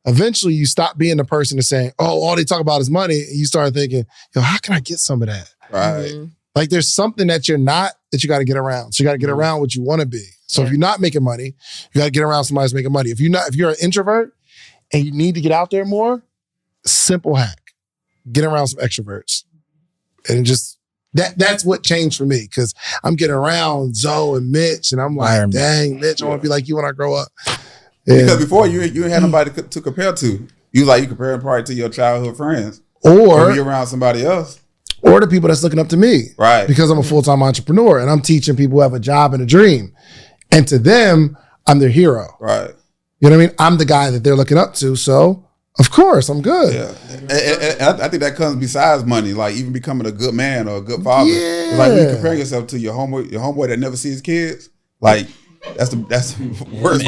eventually you stop being the person that's saying, oh, all they talk about is money. And you start thinking, yo, how can I get some of that? Right. Mm-hmm. Like there's something that you're not that you got to get around. So you got to get around what you want to be. So if you're not making money, you got to get around somebody who's making money. If you're an introvert and you need to get out there more, simple hack. Get around some extroverts. And just that's what changed for me because I'm getting around Zoe and Mitch and I'm like, dang, Mitch, I want to be like you when I grow up. Yeah. Because before you ain't had nobody to compare to. You comparing probably to your childhood friends. Or you're around somebody else. Or the people that's looking up to me. Right. Because I'm a full-time entrepreneur and I'm teaching people who have a job and a dream. And to them, I'm their hero. Right. You know what I mean? I'm the guy that they're looking up to. So, of course, I'm good. Yeah. And I think that comes besides money, like even becoming a good man or a good father. Yeah. Like when you compare yourself to your homeboy that never sees kids, like that's the worst.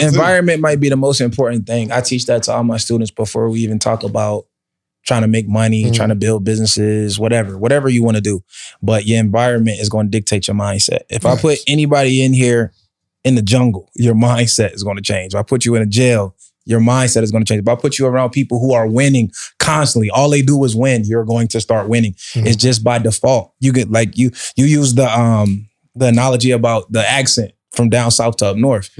Environment might be the most important thing. I teach that to all my students before we even talk about trying to make money, trying to build businesses, whatever you want to do. But your environment is going to dictate your mindset. If I put anybody in here in the jungle, your mindset is going to change. If I put you in a jail, your mindset is going to change. If I put you around people who are winning constantly, all they do is win, you're going to start winning. It's just by default. You get you use the analogy about the accent from down south to up north.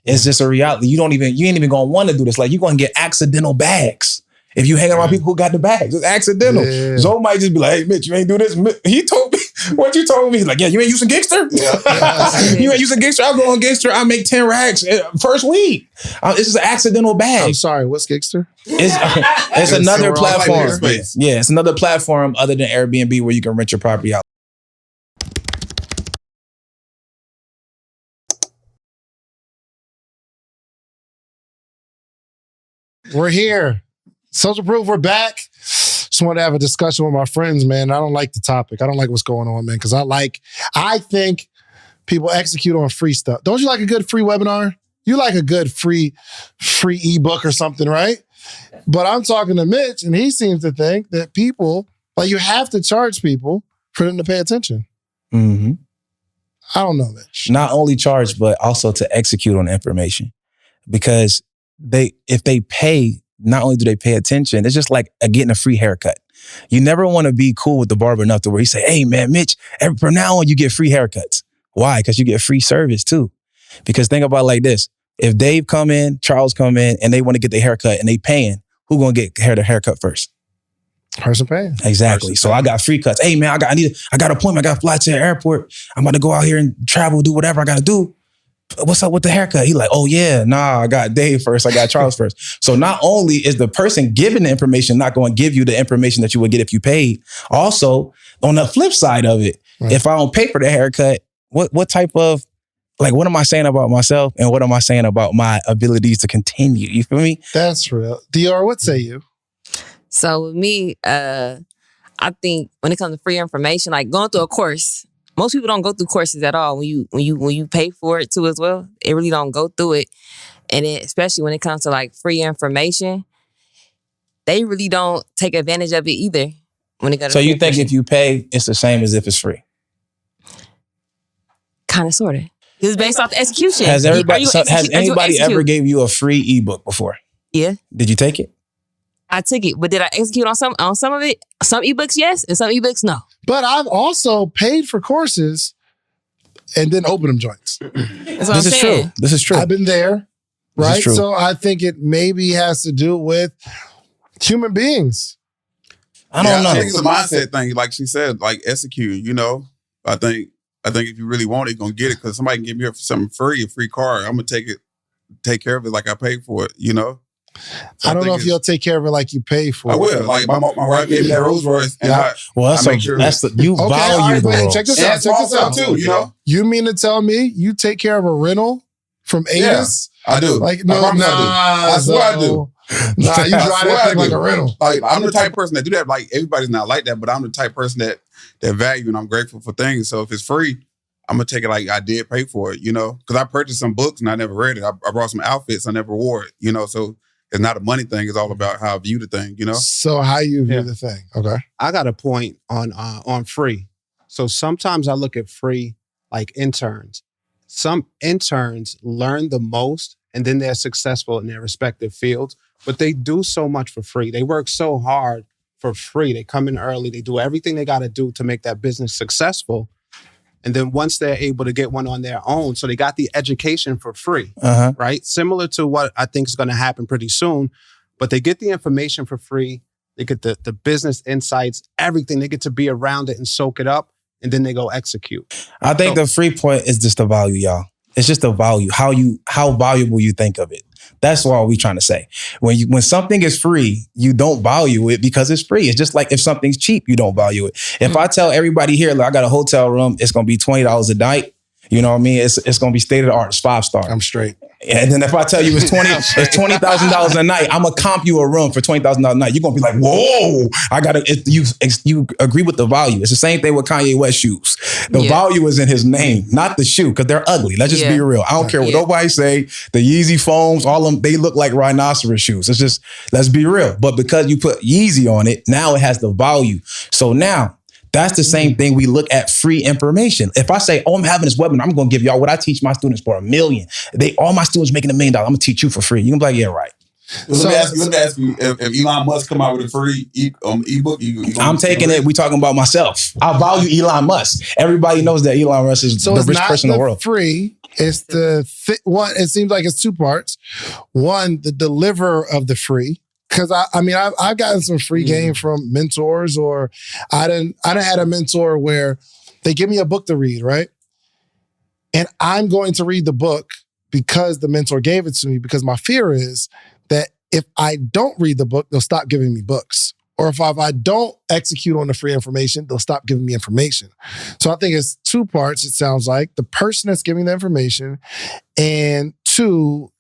It's just a reality. You ain't even going to want to do this. Like you're going to get accidental bags. If you hang around people who got the bags, it's accidental. Yeah. Zoe might just be like, hey, Mitch, you ain't do this. He told me, what you told me? He's like, yeah, you ain't using Gangster? Yeah. You ain't using Gangster? I'll go on Gangster. I'll make 10 racks first week. It's just an accidental bag. I'm sorry, what's Gangster? It's another platform. Yeah, it's another platform other than Airbnb where you can rent your property out. We're here. Social Proof, we're back. Just wanted to have a discussion with my friends, man. I don't like the topic. I don't like what's going on, man, because I think people execute on free stuff. Don't you like a good free webinar? You like a good free ebook or something, right? But I'm talking to Mitch, and he seems to think that people, you have to charge people for them to pay attention. Mm-hmm. I don't know, Mitch. Not only charge, but also to execute on information. Because if they pay, not only do they pay attention, it's just like getting a free haircut. You never want to be cool with the barber enough to where you say, hey man, Mitch, from now on you get free haircuts. Why? Because you get free service too. Because think about it like this. If Dave come in, Charles come in, and they want to get their haircut and they paying, who gonna get the haircut first? Person paying. Exactly. So I got free cuts. Hey man, I got an appointment. I got to fly to the airport. I'm about to go out here and travel, do whatever I got to do. What's up with the haircut? He like, oh yeah, nah, I got Dave first. I got Charles first. So not only is the person giving the information not going to give you the information that you would get if you paid, also on the flip side of it, if I don't pay for the haircut, what type of, what am I saying about myself and what am I saying about my abilities to continue? You feel me? That's real. Dior, what say you? So with me, I think when it comes to free information, like going through a course, most people don't go through courses at all. When you pay for it too as well, they really don't go through it. And especially when it comes to free information, they really don't take advantage of it either. When it comes so you think if you pay, it's the same as if it's free? Kind of, sort of. It's based off the execution. Has anybody ever gave you a free ebook before? Yeah. Did you take it? I took it, but did I execute on some of it? Some ebooks, yes, and some ebooks, no. But I've also paid for courses and then opened them joints. This is true. I've been there, right? So I think it maybe has to do with human beings. I don't know. I think it's a mindset thing, like she said, execute. I think if you really want it, you're gonna get it because somebody can give you something free, a free car. I'm gonna take care of it like I paid for it. So I don't know if you'll take care of it like you pay for it. I will. My wife gave me that Rolls Royce, and I make sure you value the check this out. Check this out too. You mean to tell me you take care of a rental from Avis? Yeah, I do. I swear I do. Nah, you drive that thing like a rental. I'm the type of person that do that. Everybody's not like that, but I'm the type of person that value and I'm grateful for things. So if it's free, I'm gonna take it like I did pay for it. Because I purchased some books and I never read it. I brought some outfits, I never wore it. So. It's not a money thing. It's all about how I view the thing, So how you view the thing. Okay. I got a point on free. So sometimes I look at free like interns. Some interns learn the most and then they're successful in their respective fields but they do so much for free. They work so hard for free. They come in early. They do everything they got to do to make that business successful. And then once they're able to get one on their own, so they got the education for free, right? Similar to what I think is going to happen pretty soon, but they get the information for free. They get the business insights, everything. They get to be around it and soak it up, and then they go execute. I think the free point is just the value, y'all. It's just the value, how valuable you think of it. That's all we're trying to say. When something is free, you don't value it because it's free. It's just like if something's cheap, you don't value it. If I tell everybody here, like, I got a hotel room, it's going to be $20 a night. You know what I mean? It's going to be state of the art. It's 5-star. I'm straight. And then if I tell you it's $20,000 a night, I'm gonna comp you a room for $20,000 a night. You're gonna be like, whoa! You agree with the value. It's the same thing with Kanye West shoes. The value is in his name, not the shoe, because they're ugly. Let's just be real. I don't care what nobody say. The Yeezy foams, all of them, they look like rhinoceros shoes. It's just, let's be real. But because you put Yeezy on it, now it has the value. So now, that's the same thing we look at free information. If I say, I'm having this webinar, I'm going to give y'all what I teach my students for $1 million. All my students making $1 million. I'm going to teach you for free. You can be like, yeah, right. Let me ask you if Elon Musk come out with a free ebook. I'm taking it. We talking about myself. I value Elon Musk. Everybody knows that Elon Musk is the richest person in the world. Free. It's one. It seems like it's two parts. One, the deliverer of the free. Because I've gotten some free game from mentors, or I done had a mentor where they give me a book to read, right? And I'm going to read the book because the mentor gave it to me, because my fear is that if I don't read the book, they'll stop giving me books. Or if I don't execute on the free information, they'll stop giving me information. So I think it's two parts, it sounds like. The person that's giving the information, and two,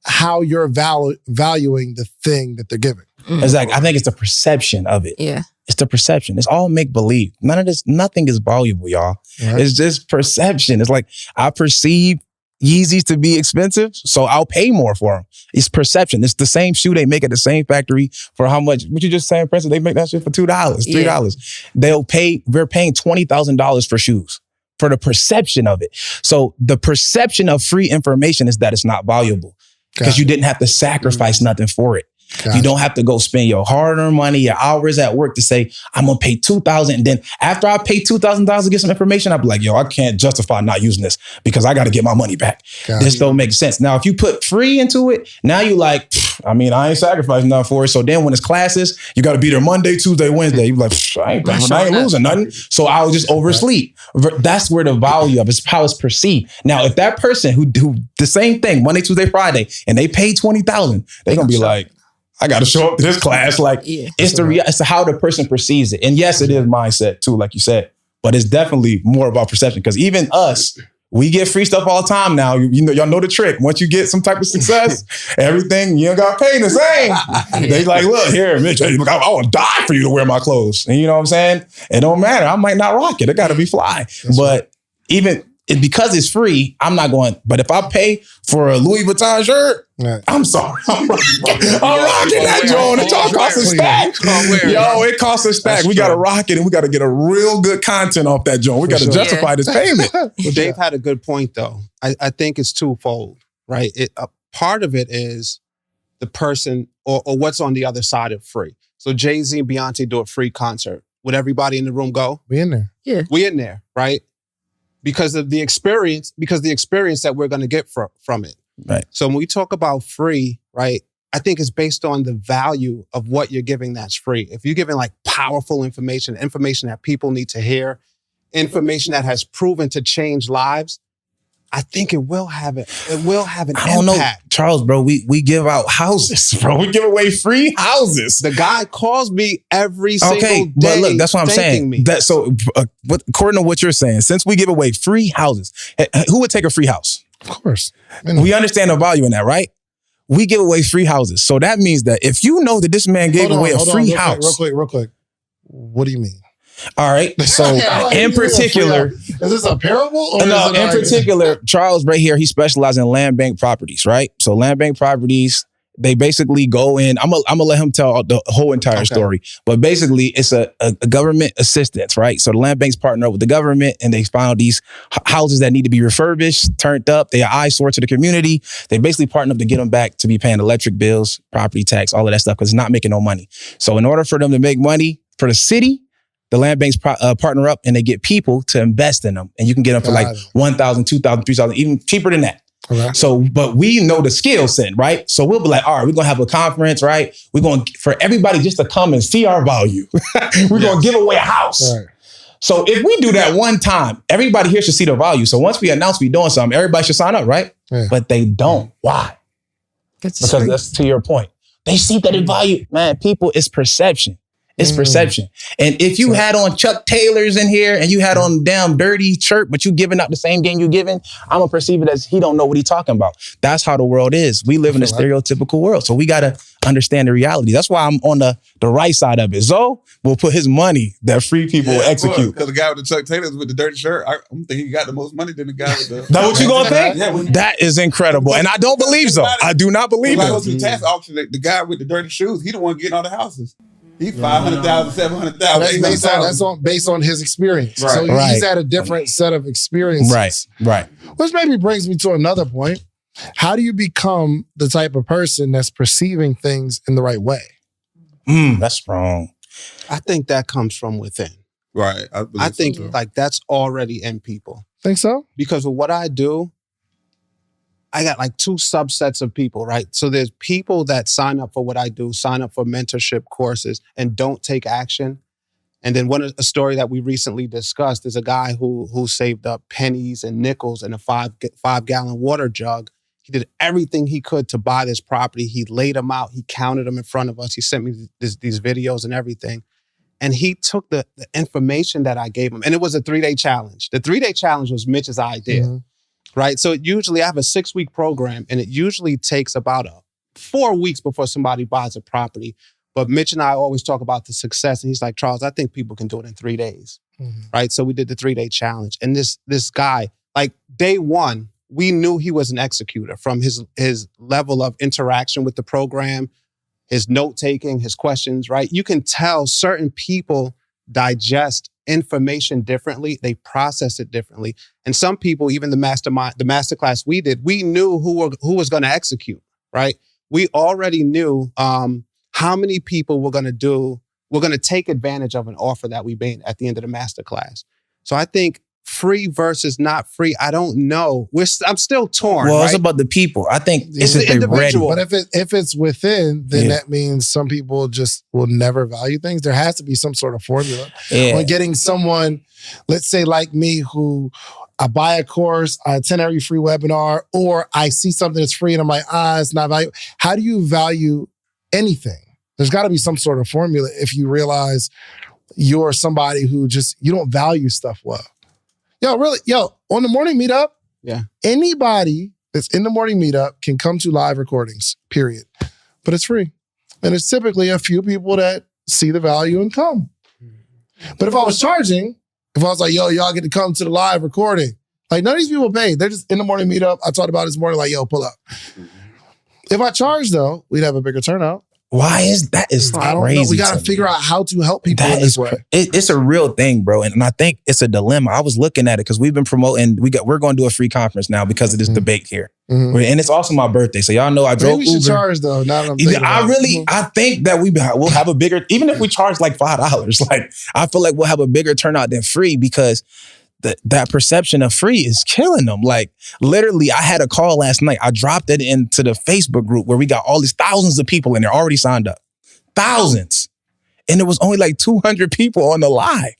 how you're valuing the thing that they're giving. Exactly. I think it's the perception of it. Yeah. It's the perception. It's all make believe. Nothing is valuable, y'all. Right. It's just perception. It's like, I perceive Yeezys to be expensive, so I'll pay more for them. It's perception. It's the same shoe they make at the same factory for how much? What you just saying, Prince? They make that shit for $2, $3. They're paying $20,000 for shoes for the perception of it. So the perception of free information is that it's not valuable. Because you didn't have to sacrifice nothing for it. You don't have to go spend your hard-earned money, your hours at work to say, I'm going to pay $2,000. And then after I pay $2,000 to get some information, I'll be like, I can't justify not using this because I got to get my money back. This don't make sense. Now, if you put free into it, now you like, I ain't sacrificing nothing for it. So then when it's classes, you got to be there Monday, Tuesday, Wednesday. You're like, I ain't losing nothing. So I'll just oversleep. That's where the value of it is, how it's perceived. Now, if that person who do the same thing Monday, Tuesday, Friday, and they pay $20,000, they're going to be like, I got to show up to this class. Like, it's how the person perceives it. And yes, it is mindset too, like you said, but it's definitely more about perception. Because even us, we get free stuff all the time now. Y'all know the trick. Once you get some type of success, everything, you don't got paid the same. They like, look, here, Mitch, I want to die for you to wear my clothes. And you know what I'm saying? It don't matter. I might not rock it. It got to be fly. But even because it's free, I'm not going. But if I pay for a Louis Vuitton shirt, I'm sorry. I'm rocking that joint. It costs a stack. It costs a stack. We got to rock it, and we got to get a real good content off that joint. We got to justify this payment. Well, Dave had a good point, though. I think it's twofold, right? Part of it is the person or what's on the other side of free. So Jay-Z and Beyonce do a free concert. Would everybody in the room go? We in there. Yeah. We in there, right? Because of the experience, that we're going to get from it. Right. So when we talk about free, right, I think it's based on the value of what you're giving that's free. If you're giving like powerful information that people need to hear, information that has proven to change lives, I think it will have an impact. I don't know, Charles, bro. We give out houses, bro. We give away free houses. The guy calls me every single day. But look, that's what I'm saying. Me. According to what you're saying, since we give away free houses, who would take a free house? Of course. We understand the value in that, right? We give away free houses. So that means that if you know that this man gave away a free house. Real quick. What do you mean? All right. So in particular, is this a parable? Or no, in particular, Charles right here, he specializes in land bank properties, right? So land bank properties They basically go in. I'm gonna let him tell the whole entire story. But basically, it's a government assistance, right? So the land banks partner up with the government, and they found these houses that need to be refurbished, turned up. They are eyesore to the community. They basically partner up to get them back to be paying electric bills, property tax, all of that stuff, because it's not making no money. So in order for them to make money for the city, the land banks partner up and they get people to invest in them, and you can get them for like $1,000, $2,000, $3,000, even cheaper than that. Okay. So, but we know the skill set, right? So we'll be like, all right, we're going to have a conference, right? We're going for everybody just to come and see our value. We're going to give away a house. Right. So if we do that one time, everybody here should see the value. So once we announce we're doing something, everybody should sign up, right? Yeah. But they don't. Why? Because that's to your point. They see that in value. Man, people, it's perception. It's perception. And if you had on Chuck Taylors in here and you had on damn dirty shirt, but you giving out the same game you giving, I'm going to perceive it as he don't know what he's talking about. That's how the world is. We live in a stereotypical world. So we got to understand the reality. That's why I'm on the right side of it. Zoe will put his money that free people will execute. Because the guy with the Chuck Taylors with the dirty shirt, I think he got the most money than the guy with the... That's what you going to think? Yeah, that is incredible. And I don't believe so. I do not believe it. When I go to the tax auction, the guy with the dirty shoes, he the one getting all the houses. He's 500,000, 700,000. That's based on his experience. Right. So he's had a different set of experiences. Right. Which maybe brings me to another point. How do you become the type of person that's perceiving things in the right way? That's strong. I think that comes from within. Right. I think like that's already in people. Think so? Because of what I do, I got like two subsets of people, right? So there's people that sign up for what I do, sign up for mentorship courses and don't take action. And then a story that we recently discussed is a guy who saved up pennies and nickels in a five-gallon water jug. He did everything he could to buy this property. He laid them out. He counted them in front of us. He sent me these videos and everything. And he took the information that I gave him. And it was a 3-day challenge. The 3-day challenge was Mitch's idea. Mm-hmm. Right. So I have a 6-week program, and it usually takes about 4 weeks before somebody buys a property. But Mitch and I always talk about the success. And he's like, Charles, I think people can do it in 3 days. Mm-hmm. Right. So we did the 3-day challenge. And this guy, like day one, we knew he was an executor from his level of interaction with the program, his note taking, his questions. Right. You can tell certain people digest information differently. They process it differently. And some people, even the masterclass we did, we knew who was going to execute, right? We already knew how many people were going to take advantage of an offer that we made at the end of the masterclass. So I think free versus not free, I don't know. I'm still torn. Well, right? It's about the people. I think it's the individual. But if it's within, then that means some people just will never value things. There has to be some sort of formula. Yeah. When getting someone, let's say like me, who I buy a course, I attend every free webinar, or I see something that's free and I'm like, it's not value. How do you value anything? There's got to be some sort of formula if you realize you're somebody who you don't value stuff well. On the morning meetup, anybody that's in the morning meetup can come to live recordings, period. But it's free. And it's typically a few people that see the value and come. But if I was charging, if I was like, y'all get to come to the live recording, like none of these people paid. They're just in the morning meetup. I talked about it this morning, like, pull up. If I charge though, we'd have a bigger turnout. Why is that? Is I don't know. We got to figure out how to help people in this way. It's a real thing, bro. And I think it's a dilemma. I was looking at it because we've been promoting. We're going to do a free conference now because of this debate here. Mm-hmm. And it's also my birthday. So y'all know I drove Uber. We should charge though. I think that we'll have a bigger, even if we charge like $5, like I feel like we'll have a bigger turnout than free because that perception of free is killing them. Like literally, I had a call last night. I dropped it into the Facebook group where we got all these thousands of people in there already signed up. Thousands. And there was only like 200 people on the live.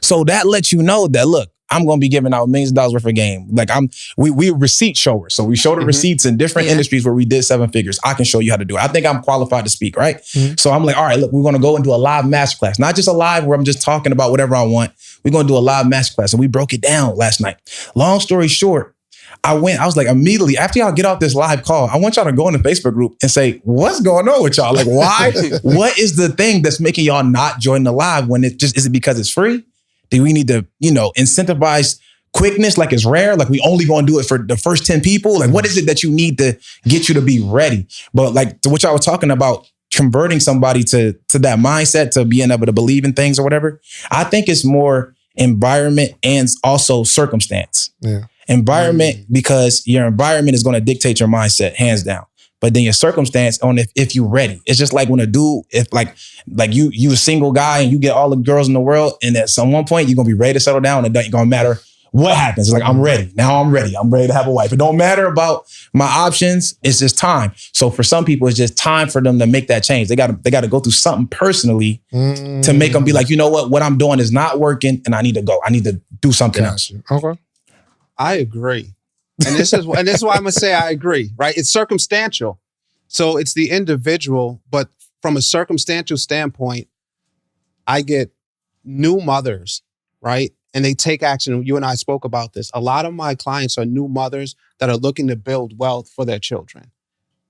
So that lets you know that, look, I'm going to be giving out millions of dollars worth of game. Like we receipt showers. So we show the receipts in different industries where we did 7 figures. I can show you how to do it. I think I'm qualified to speak, right? Mm-hmm. So I'm like, all right, look, we're going to go and do a live masterclass. Not just a live where I'm just talking about whatever I want. We're going to do a live masterclass. And we broke it down last night. Long story short, I was like, immediately after y'all get off this live call, I want y'all to go in the Facebook group and say, what's going on with y'all? Like, why? What is the thing that's making y'all not join the live when is it because it's free? Do we need to, incentivize quickness, like it's rare, like we only gonna do it for the first 10 people. Like what is it that you need to get you to be ready? But like to what y'all were talking about, converting somebody to that mindset, to being able to believe in things or whatever, I think it's more environment and also circumstance. Yeah. Environment, because your environment is going to dictate your mindset, hands down. But then your circumstance on if you're ready. It's just like when a dude, if like you a single guy and you get all the girls in the world, and at some one point you're gonna be ready to settle down, and it ain't gonna matter what happens. It's like, I'm ready. Now I'm ready. I'm ready to have a wife. It don't matter about my options. It's just time. So for some people, it's just time for them to make that change. They gotta go through something personally to make them be like, you know what I'm doing is not working, and I need to go. I need to do something else. Okay. I agree. And this is why I'm gonna say I agree, right? It's circumstantial. So it's the individual, but from a circumstantial standpoint, I get new mothers, right? And they take action. You and I spoke about this. A lot of my clients are new mothers that are looking to build wealth for their children.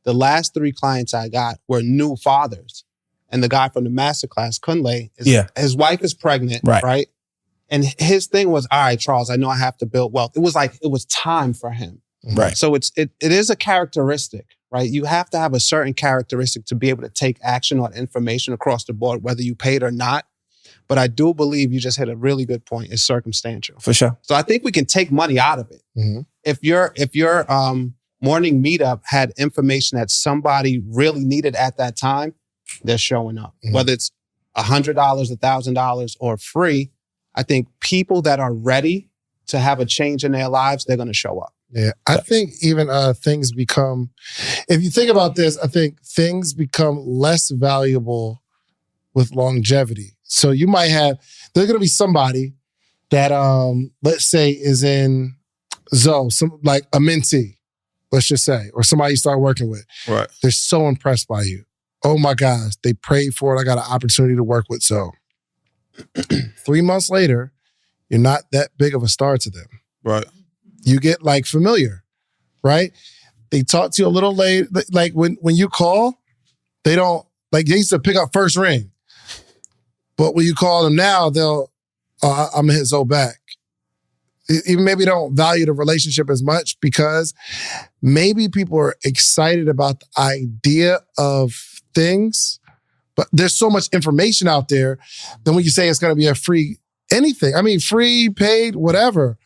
The last 3 clients I got were new fathers. And the guy from the masterclass, Kunle, his wife is pregnant, right? And his thing was, all right, Charles, I know I have to build wealth. It was time for him. Right. So it is a characteristic, right? You have to have a certain characteristic to be able to take action on information across the board, whether you paid or not. But I do believe you just hit a really good point. It's circumstantial. For sure. So I think we can take money out of it. Mm-hmm. If your morning meetup had information that somebody really needed at that time, they're showing up. Mm-hmm. Whether it's $100, $1,000, or free, I think people that are ready to have a change in their lives, they're going to show up. Yeah, I think even things become, if you think about this, I think things become less valuable with longevity. So you might have, there's going to be somebody that, let's say, is in Zoe, like a mentee, let's just say, or somebody you start working with. Right. They're so impressed by you. Oh my gosh, they prayed for it. I got an opportunity to work with Zoe. 3 months later, you're not that big of a star to them. Right. You get like familiar, right? They talk to you a little late. Like when you call, they don't, like they used to pick up first ring. But when you call them now, they'll, I'm gonna hit Zoe back. Even maybe they don't value the relationship as much because maybe people are excited about the idea of things, but there's so much information out there that when you say it's gonna be a free anything, I mean free, paid, whatever,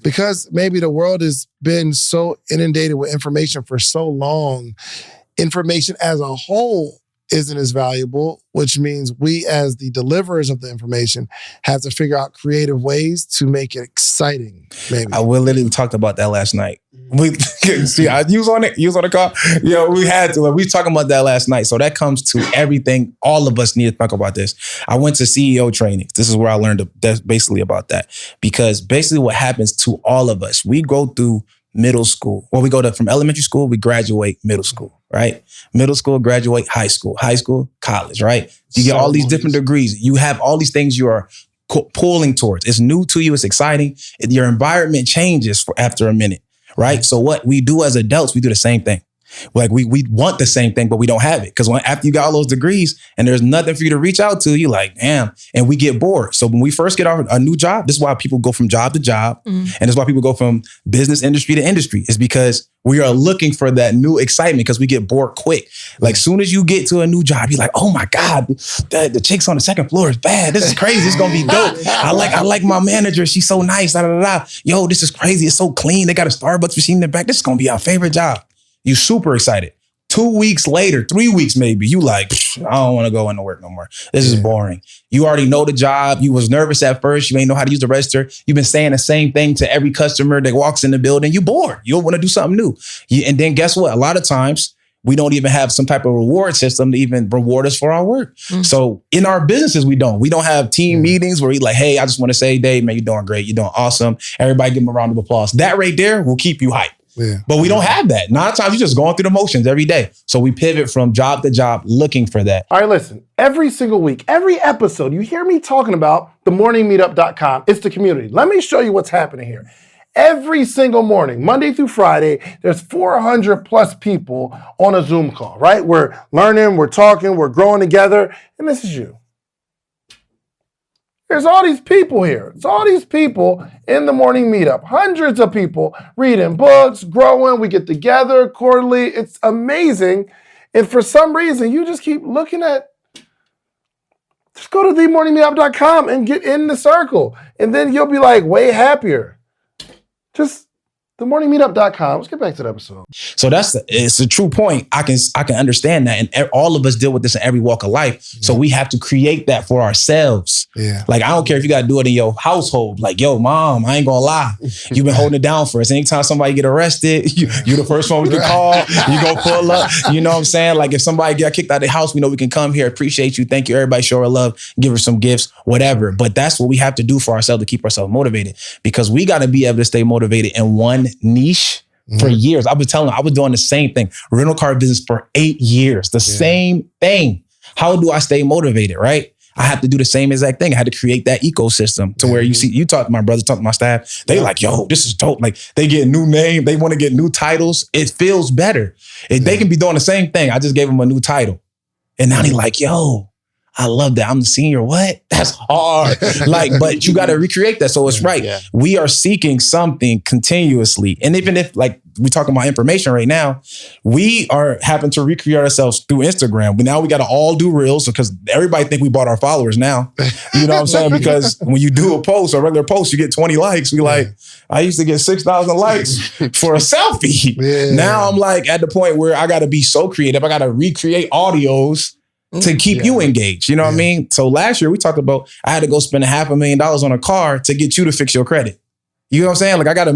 because maybe the world has been so inundated with information for so long, information as a whole isn't as valuable, which means we as the deliverers of the information have to figure out creative ways to make it exciting, maybe. We literally talked about that last night. We see, you was on it. You was on the call. Yeah, we had to. We was talking about that last night. So that comes to everything. All of us need to talk about this. I went to CEO training. This is where I learned basically about that. Because basically what happens to all of us, we go through middle school. Well, we go from elementary school, we graduate middle school, right? Middle school, graduate high school, college, right? You get all these different degrees. You have all these things you are pulling towards. It's new to you. It's exciting. Your environment changes after a minute, right? So what we do as adults, we do the same thing. Like we want the same thing, but we don't have it. Because after you got all those degrees and there's nothing for you to reach out to, you like, damn, and we get bored. So when we first get a new job, this is why people go from job to job. And it's why people go from business industry to industry. It's because we are looking for that new excitement because we get bored quick. Like soon as you get to a new job, you're like, oh my God, the chicks on the second floor is bad. This is crazy. It's gonna be dope. I like my manager. She's so nice. Da, da, da, da. Yo, this is crazy. It's so clean. They got a Starbucks machine in the back. This is gonna be our favorite job. You super excited. 2 weeks later, 3 weeks maybe, you like, I don't want to go into work no more. This is boring. You already know the job. You was nervous at first. You ain't know how to use the register. You've been saying the same thing to every customer that walks in the building. You bored. You want to do something new. And then guess what? A lot of times, we don't even have some type of reward system to even reward us for our work. So in our businesses, we don't. We don't have team meetings where we like, hey, I just want to say, Dave, man, you're doing great. You're doing awesome. Everybody give them a round of applause. That right there will keep you hyped. Yeah. But we don't have that. 9 times you're just going through the motions every day. So we pivot from job to job looking for that. All right, listen, every single week, every episode, you hear me talking about themorningmeetup.com. It's the community. Let me show you what's happening here. Every single morning, Monday through Friday, there's 400 plus people on a Zoom call, right? We're learning, we're talking, we're growing together, and this is you. There's all these people here. It's all these people in the morning meetup. Hundreds of people reading books, growing. We get together quarterly. It's amazing. And for some reason, you just keep looking at, just go to themorningmeetup.com and get in the circle. And then you'll be like way happier. Just themorningmeetup.com. Let's get back to the episode. So it's a true point. I can understand that. And all of us deal with this in every walk of life. So we have to create that for ourselves. Yeah. Like, I don't care if you got to do it in your household. Like, yo, mom, I ain't gonna lie. You've been holding it down for us. Anytime somebody get arrested, you the first one we can call. You go pull up. You know what I'm saying? Like, if somebody got kicked out of the house, we know we can come here, appreciate you. Thank you. Everybody show our love, give her some gifts, whatever. But that's what we have to do for ourselves to keep ourselves motivated, because we got to be able to stay motivated in one niche for years. I was doing the same thing. Rental car business for 8 years. The same thing. How do I stay motivated, right? I have to do the same exact thing. I had to create that ecosystem to where you talk to my brothers, talk to my staff. They like, yo, this is dope. Like, they get a new name. They want to get new titles. It feels better. They can be doing the same thing. I just gave them a new title. And now they like, yo, I love that. I'm the senior. What? That's hard. Like, but you got to recreate that. So it's right. Yeah. We are seeking something continuously. And even if, like, we're talking about information right now, we are having to recreate ourselves through Instagram. But now we got to all do reels, because everybody think we bought our followers now. You know what I'm saying? Because when you do a post, a regular post, you get 20 likes. We like, I used to get 6,000 likes for a selfie. Yeah. Now I'm like at the point where I got to be so creative. I got to recreate audios to keep you engaged. You know what I mean? So last year we talked about, I had to go spend $500,000 on a car to get you to fix your credit. You know what I'm saying? Like, I got to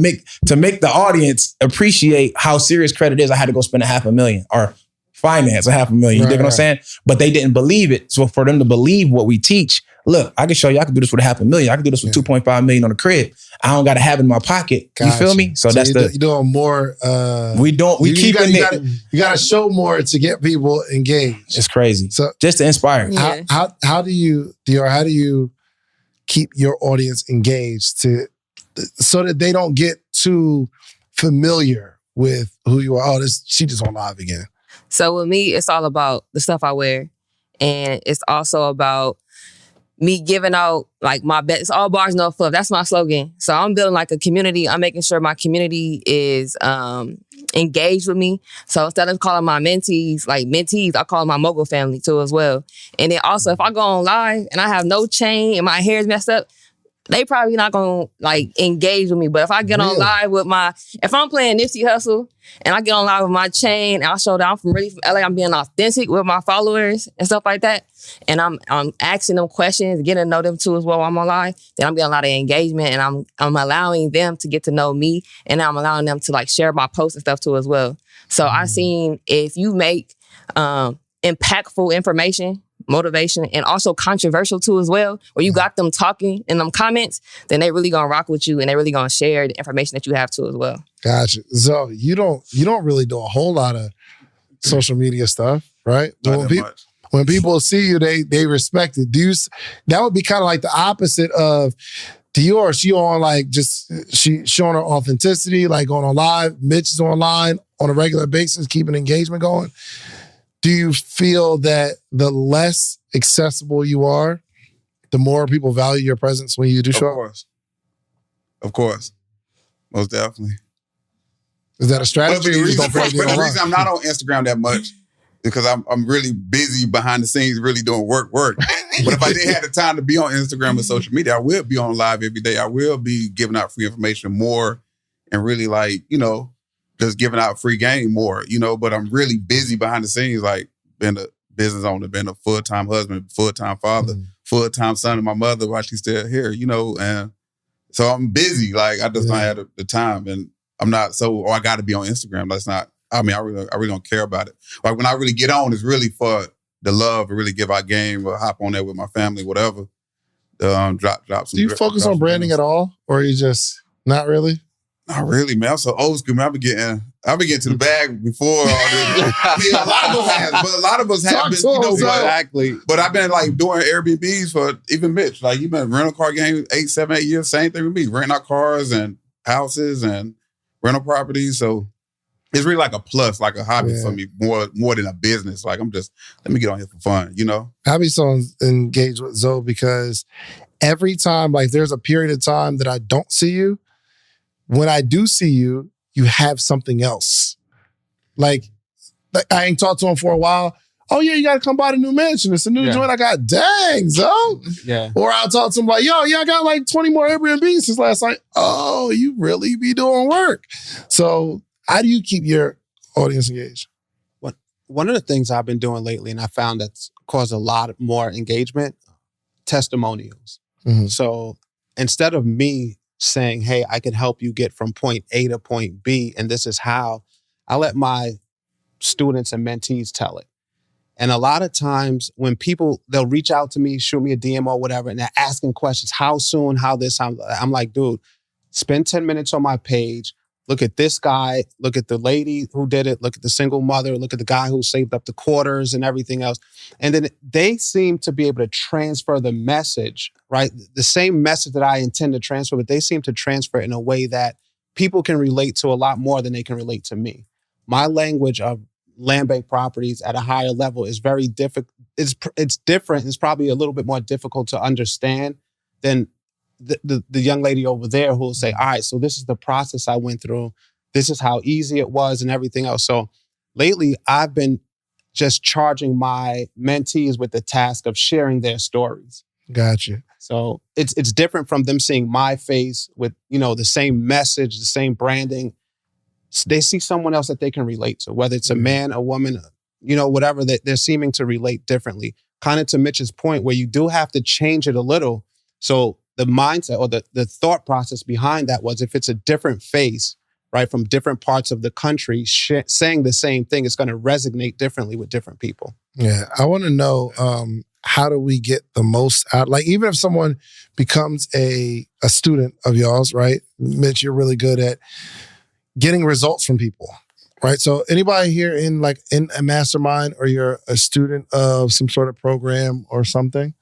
make the audience appreciate how serious credit is. I had to go spend $500,000 or finance $500,000. You dig what I'm saying? But they didn't believe it. So for them to believe what we teach, look, I can show you, I can do this with $500,000. I can do this with $2.5 million on the crib. I don't got to have it in my pocket. Gotcha. You feel me? So that's you're doing more. We keep it. You got to show more to get people engaged. It's crazy. So just to inspire. Yeah. How do you, Dior, how do you keep your audience engaged so that they don't get too familiar with who you are? Oh, she just on live again. So with me, it's all about the stuff I wear. And it's also about me giving out like my best. It's all bars, no fluff. That's my slogan. So I'm building like a community. I'm making sure my community is engaged with me. So instead of calling my mentees, I call them my mogul family too as well. And then also, if I go on live and I have no chain and my hair is messed up, they probably not gonna like engage with me. But if I get on live with if I'm playing Nipsey Hussle and I get on live with my chain and I show that I'm from LA, I'm being authentic with my followers and stuff like that, and I'm asking them questions, getting to know them too as well while I'm on live, then I'm getting a lot of engagement, and I'm allowing them to get to know me, and I'm allowing them to like share my posts and stuff too as well. So I've seen if you make impactful information, motivation, and also controversial too as well, where you got them talking in them comments, then they really gonna rock with you and they really gonna share the information that you have too as well. Gotcha. So you don't really do a whole lot of social media stuff, right? When people see you, they respect it. That would be kind of like the opposite of Dior. She on like she showing her authenticity, like going on live. Mitch is online on a regular basis, keeping engagement going. Do you feel that the less accessible you are, the more people value your presence when you do show up? Of course. Most definitely. Is that a strategy? The reason I'm not on Instagram that much is because I'm really busy behind the scenes, really doing work. But if I didn't have the time to be on Instagram and social media, I will be on live every day. I will be giving out free information more and really like, just giving out free game more, but I'm really busy behind the scenes, like being a business owner, being a full-time husband, full-time father, full-time son of my mother while she's still here, and so I'm busy. Like, I just don't have the time, and I'm not I got to be on Instagram. That's not, I really don't care about it. Like, when I really get on, it's really for the love and really give out game or hop on there with my family, whatever. Drop some. Do you focus on branding at all, or are you just not really? Not really, man. I'm so old school, man. I've been getting to the bag before all this. A lot of us have, but a lot of us have been, exactly. But I've been like doing Airbnbs for even Mitch. Like, you've been rental car game 8 years, same thing with me. Renting out cars and houses and rental properties. So it's really like a plus, like a hobby for me, more than a business. Like, let me get on here for fun, I be so engaged with Zoe because every time, like there's a period of time that I don't see you, when I do see you, you have something else. Like I ain't talked to him for a while. Oh yeah, you gotta come by the new mansion. It's a new joint I got. Dang, so. Yeah. Or I'll talk to him like, yo, yeah, I got like 20 more Airbnbs since last night. Oh, you really be doing work. So how do you keep your audience engaged? One of the things I've been doing lately, and I found that's caused a lot more engagement, testimonials. Mm-hmm. So instead of me saying, hey, I can help you get from point A to point B, and this is how, I let my students and mentees tell it. And a lot of times when people, they'll reach out to me, shoot me a DM or whatever, and they're asking questions, how soon, how this, I'm like, dude, spend 10 minutes on my page. Look at this guy, look at the lady who did it, look at the single mother, look at the guy who saved up the quarters and everything else. And then they seem to be able to transfer the message, right? The same message that I intend to transfer, but they seem to transfer it in a way that people can relate to a lot more than they can relate to me. My language of land bank properties at a higher level is very difficult. It's different. It's probably a little bit more difficult to understand than the young lady over there who will say, all right, so this is the process I went through. This is how easy it was and everything else. So lately, I've been just charging my mentees with the task of sharing their stories. Gotcha. So it's different from them seeing my face with, the same message, the same branding. They see someone else that they can relate to, whether it's a man, a woman, whatever, that they're seeming to relate differently. Kind of to Mitch's point, where you do have to change it a little. So the mindset or the thought process behind that was, if it's a different face, right, from different parts of the country, saying the same thing, it's going to resonate differently with different people. Yeah. I want to know, how do we get the most out? Like, even if someone becomes a student of y'all's, right? Mitch, you're really good at getting results from people, right? So anybody here in a mastermind, or you're a student of some sort of program or something,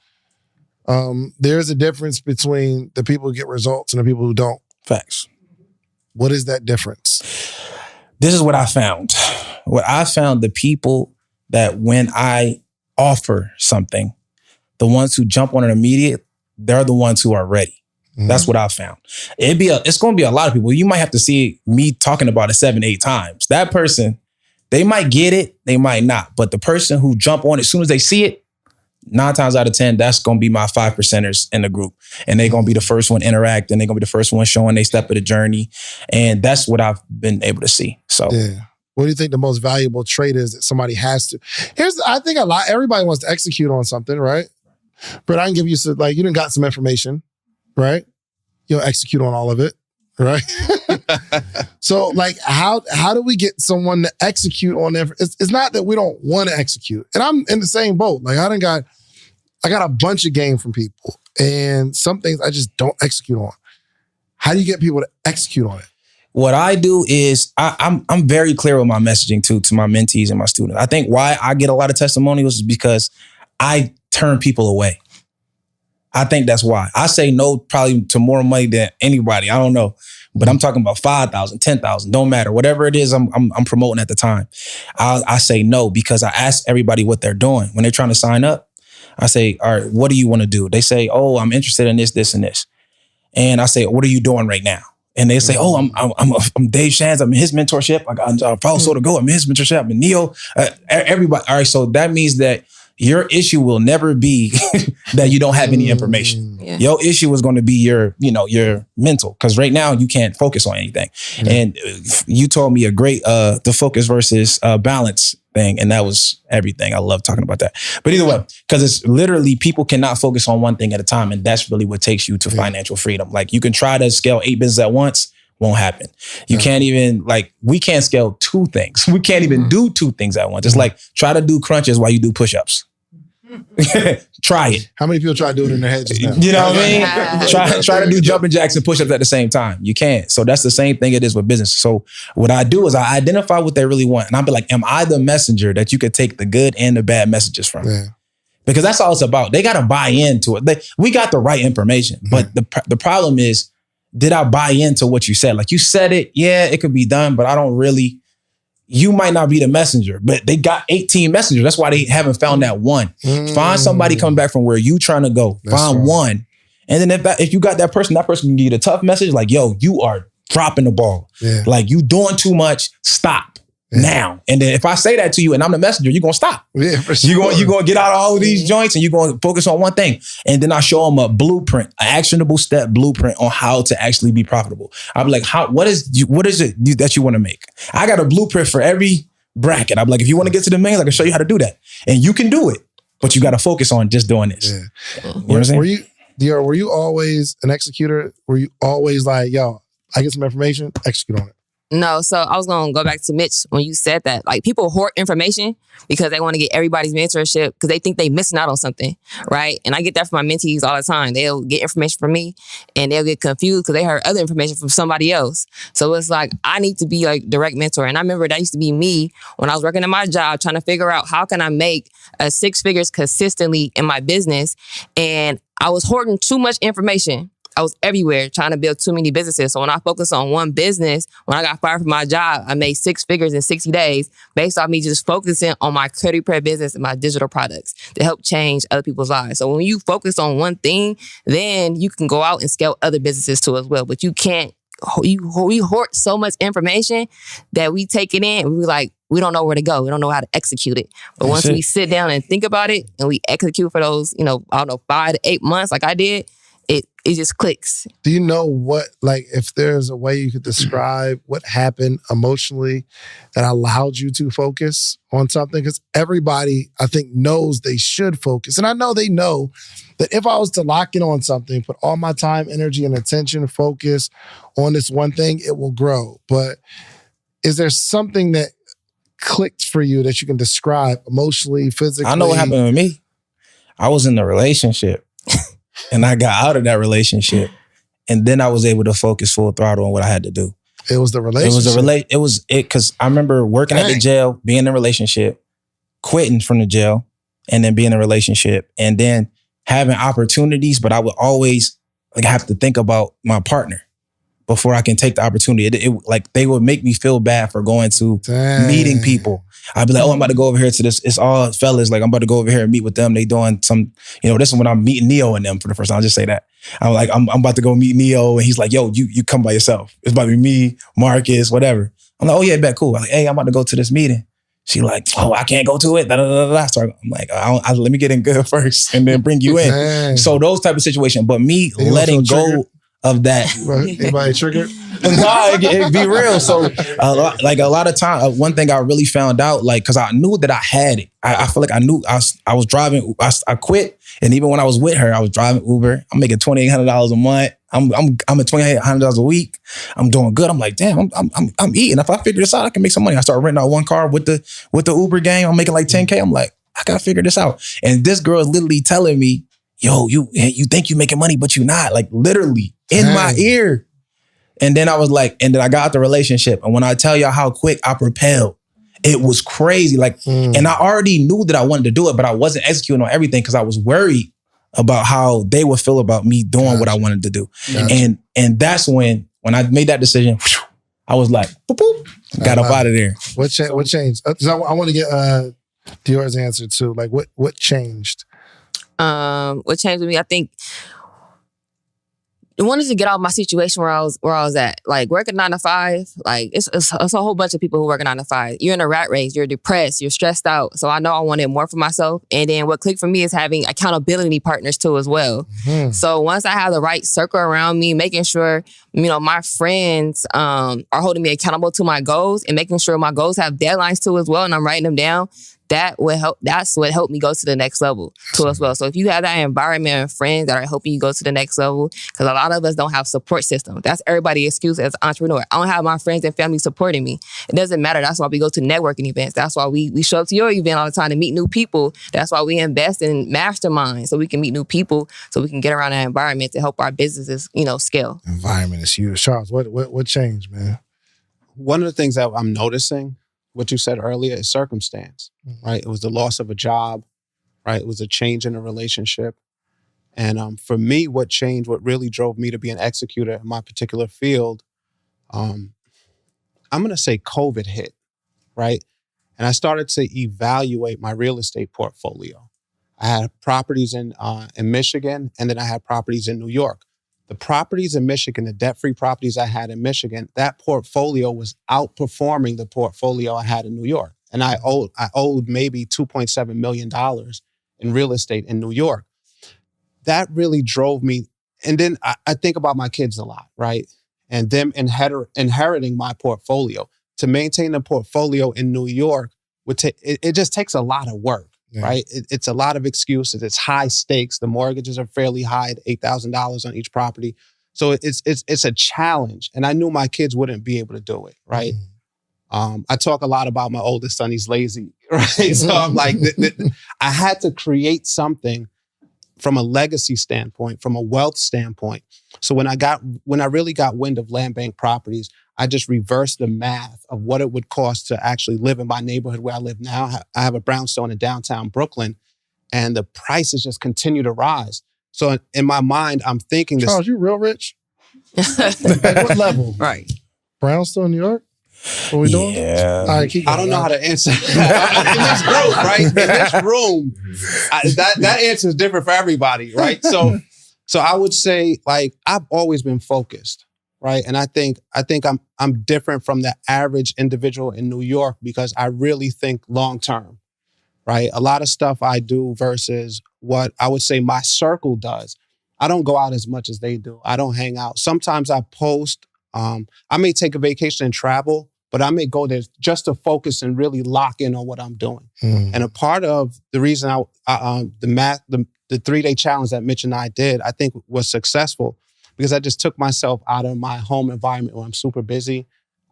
there's a difference between the people who get results and the people who don't. Facts. What is that difference? This is what I found. The people that when I offer something, the ones who jump on it immediate, they're the ones who are ready. Mm-hmm. That's what I found. It's going to be a lot of people. You might have to see me talking about it 7-8 times. That person, they might get it, they might not. But the person who jump on it as soon as they see it, 9 times out of 10, that's going to be my 5%ers in the group. And they're going to be the first one interacting. They're going to be the first one showing they step of the journey. And that's what I've been able to see. So, yeah. What do you think the most valuable trait is that somebody has to? I think everybody wants to execute on something, right? But I can give you some, you done got some information, right? You'll execute on all of it, right? So, how do we get someone to execute on their? It's not that we don't want to execute, and I'm in the same boat. I got a bunch of game from people, and some things I just don't execute on. How do you get people to execute on it? What I do is I'm very clear with my messaging to my mentees and my students. I think why I get a lot of testimonials is because I turn people away. I think that's why. I say no probably to more money than anybody. I don't know. But I'm talking about 5,000, 10,000, don't matter. Whatever it is I'm promoting at the time. I say no because I ask everybody what they're doing. When they're trying to sign up, I say, all right, what do you want to do? They say, oh, I'm interested in this, this, and this. And I say, what are you doing right now? And they say, oh, I'm Dave Shands. I'm in his mentorship. I got follow so to go. I'm in his mentorship. I'm in Neo. Everybody. All right. So that means that your issue will never be that you don't have any information. Yeah. Your issue is going to be your mental. Because right now you can't focus on anything. Mm-hmm. And you told me a great the focus versus balance thing. And that was everything. I love talking about that. But either way, because it's literally people cannot focus on one thing at a time. And that's really what takes you to financial freedom. You can try to scale 8 businesses at once. Won't happen. You can't even we can't scale 2 things. We can't even do 2 things at once. It's try to do crunches while you do push-ups. Try it. How many people try to do it in their head just now? You know what I mean? Try to do jumping jacks and push-ups at the same time. You can't. So that's the same thing it is with business. So what I do is I identify what they really want. And I'll be like, am I the messenger that you could take the good and the bad messages from? Yeah. Because that's all it's about. They got to buy into it. We got the right information. But the problem is, did I buy into what you said? You said it, yeah, it could be done, but I don't really. You might not be the messenger, but they got 18 messengers. That's why they haven't found that one. Find somebody coming back from where you trying to go. Find one And then if you got that person can give you the tough message, like, yo, you are dropping the ball. Yeah. Like, you doing too much, stop now. And then if I say that to you and I'm the messenger, you're going to stop. Yeah, for sure. You're going to get out of all of these joints and you're going to focus on one thing. And then I show them a blueprint, an actionable step blueprint on how to actually be profitable. I'll be like, what is it that you want to make? I got a blueprint for every bracket. I'm like, if you want to get to the millions, I can show you how to do that. And you can do it, but you got to focus on just doing this. Yeah. You know what I'm saying? Dior, were you always an executor? Were you always like, yo, I get some information, execute on it? No, so I was going to go back to Mitch when you said that. Like, people hoard information because they want to get everybody's mentorship because they think they missing out on something, right? And I get that from my mentees all the time. They'll get information from me and they'll get confused because they heard other information from somebody else. So it's like, I need to be like direct mentor. And I remember that used to be me when I was working at my job trying to figure out how can I make 6 figures consistently in my business. And I was hoarding too much information. I was everywhere trying to build too many businesses. So when I focused on one business, when I got fired from my job, I made 6 figures in 60 days based off me just focusing on my credit repair business and my digital products to help change other people's lives. So when you focus on one thing, then you can go out and scale other businesses too as well. But you can't, we hoard so much information that we take it in and we're like, we don't know where to go. We don't know how to execute it. But once we sit down and think about it and we execute for those, 5 to 8 months like I did, it just clicks. Do you know what, like, if there's a way you could describe what happened emotionally that allowed you to focus on something? Because everybody, I think, knows they should focus. And I know they know that if I was to lock in on something, put all my time, energy, and attention, focus on this one thing, it will grow. But is there something that clicked for you that you can describe emotionally, physically? I know what happened with me. I was in a relationship. And I got out of that relationship. And then I was able to focus full throttle on what I had to do. It was the relationship. Because I remember working at the jail, being in a relationship, quitting from the jail, and then being in a relationship, and then having opportunities, but I would always have to think about my partner before I can take the opportunity. They would make me feel bad for going to meeting people. I'd be like, I'm about to go over here to this. It's all fellas. Like, I'm about to go over here and meet with them. They doing some, this is when I'm meeting Neo and them for the first time. I'll just say that. I'm like, I'm about to go meet Neo. And he's like, yo, you come by yourself. It's about to be me, Marcus, whatever. I'm like, oh yeah, bet, cool. I'm like, hey, I'm about to go to this meeting. She like, oh, I can't go to it. Da, da, da, da. So I'm like, let me get in good first and then bring you in. So those type of situations. But me letting go of that. Anybody triggered? No, it be real. So a lot of time, one thing I really found out, because I knew that I had it. I feel like I knew I was driving. I quit, and even when I was with her, I was driving Uber. I'm making $2,800 a month. I'm at $2,800 a week. I'm doing good. I'm like, damn, I'm eating. If I figure this out, I can make some money. I start renting out one car with the Uber game. I'm making like $10K. I'm like, I gotta figure this out. And this girl is literally telling me, yo, you think you're making money, but you're not. Like, literally in my ear. And then I was like, and then I got out the relationship. And when I tell y'all how quick I propelled, it was crazy. And I already knew that I wanted to do it, but I wasn't executing on everything because I was worried about how they would feel about me doing what I wanted to do. And that's when I made that decision, I was like, boop, boop, got up out of there. What changed? I want to get Dior's answer too. Like, what changed? What changed with me, I think, I wanted to get out of my situation where I was at. Like, working 9 to 5, like it's a whole bunch of people who work a 9 to 5. You're in a rat race, you're depressed, you're stressed out. So I know I wanted more for myself. And then what clicked for me is having accountability partners too as well. Mm-hmm. So once I have the right circle around me, making sure, my friends are holding me accountable to my goals and making sure my goals have deadlines too as well, and I'm writing them down. That will help. That's what helped me go to the next level too as well. So if you have that environment and friends that are helping you go to the next level, because a lot of us don't have support system. That's everybody's excuse as an entrepreneur. I don't have my friends and family supporting me. It doesn't matter. That's why we go to networking events. That's why we show up to your event all the time to meet new people. That's why we invest in masterminds so we can meet new people, so we can get around that environment to help our businesses, scale. Environment is huge. Charles, what changed, man? One of the things that I'm noticing, what you said earlier, is circumstance, right? It was the loss of a job, right? It was a change in a relationship. And for me, what really drove me to be an executor in my particular field, I'm going to say COVID hit, right? And I started to evaluate my real estate portfolio. I had properties in Michigan, and then I had properties in New York. The properties in Michigan, the debt-free properties I had in Michigan, that portfolio was outperforming the portfolio I had in New York. And I owed maybe $2.7 million in real estate in New York. That really drove me. And then I think about my kids a lot, right? And them inheriting my portfolio. To maintain the portfolio in New York, it just takes a lot of work. Yeah. Right? It's a lot of excuses. It's high stakes. The mortgages are fairly high at $8,000 on each property. So it's a challenge. And I knew my kids wouldn't be able to do it, right? I talk a lot about my oldest son. He's lazy, right? So I'm like, I had to create something from a legacy standpoint, from a wealth standpoint. So when I really got wind of land bank properties, I just reversed the math of what it would cost to actually live in my neighborhood where I live now. I have a brownstone in downtown Brooklyn, and the prices just continue to rise. So in my mind, I'm thinking this. Charles, you real rich? At what level? Right. Brownstone, New York? What we doing? Yeah. All right, keep going. I don't know how to answer that. In this group, right? In this room, that answer is different for everybody, right? So I would say, like, I've always been focused. Right. And I think I'm different from the average individual in New York because I really think long term. Right. A lot of stuff I do versus what I would say my circle does. I don't go out as much as they do. I don't hang out. Sometimes I post. I may take a vacation and travel, but I may go there just to focus and really lock in on what I'm doing. And a part of the reason the 3-day challenge that Mitch and I did, I think was successful. Because I just took myself out of my home environment where I'm super busy.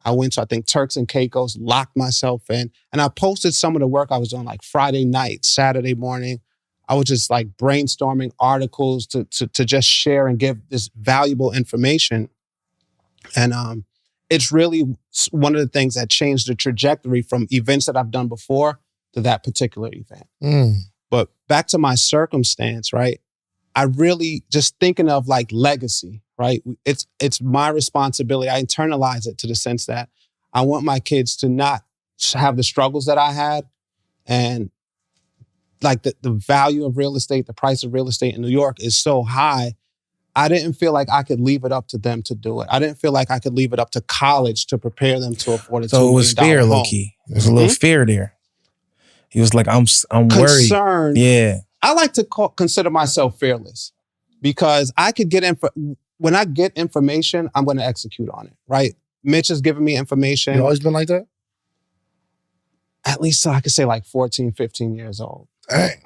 I went to, I think, Turks and Caicos, locked myself in. And I posted some of the work I was doing like Friday night, Saturday morning. I was just like brainstorming articles to just share and give this valuable information. And it's really one of the things that changed the trajectory from events that I've done before to that particular event. But back to my circumstance, right? I really just thinking of like legacy, right? It's my responsibility. I internalize it to the sense that I want my kids to not have the struggles that I had. And like the value of real estate, the price of real estate in New York is so high. I didn't feel like I could leave it up to them to do it. I didn't feel like I could leave it up to college to prepare them to afford it. So it was fear, low key. There's a little fear there. He was like, I'm worried. Concerned. Yeah. I like to consider myself fearless because I could when I get information, I'm going to execute on it, right? Mitch has given me information. You always been like that? At least I could say like 14, 15 years old. Dang.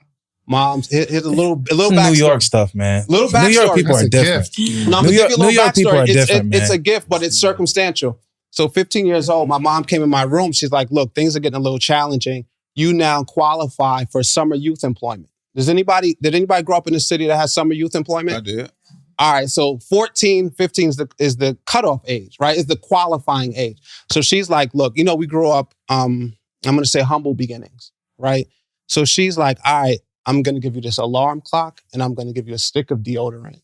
Mom's, here's a little backstory. New York stuff, man. Little backstory. New York people are different. No, I'm New York people are different, man. It's a gift, but it's circumstantial. So 15 years old, my mom came in my room. She's like, look, things are getting a little challenging. You now qualify for summer youth employment. Did anybody grow up in a city that has summer youth employment? I did. All right, so 14, 15 is the cutoff age, right? Is the qualifying age. So she's like, look, we grew up, I'm going to say humble beginnings, right? So she's like, all right, I'm going to give you this alarm clock and I'm going to give you a stick of deodorant.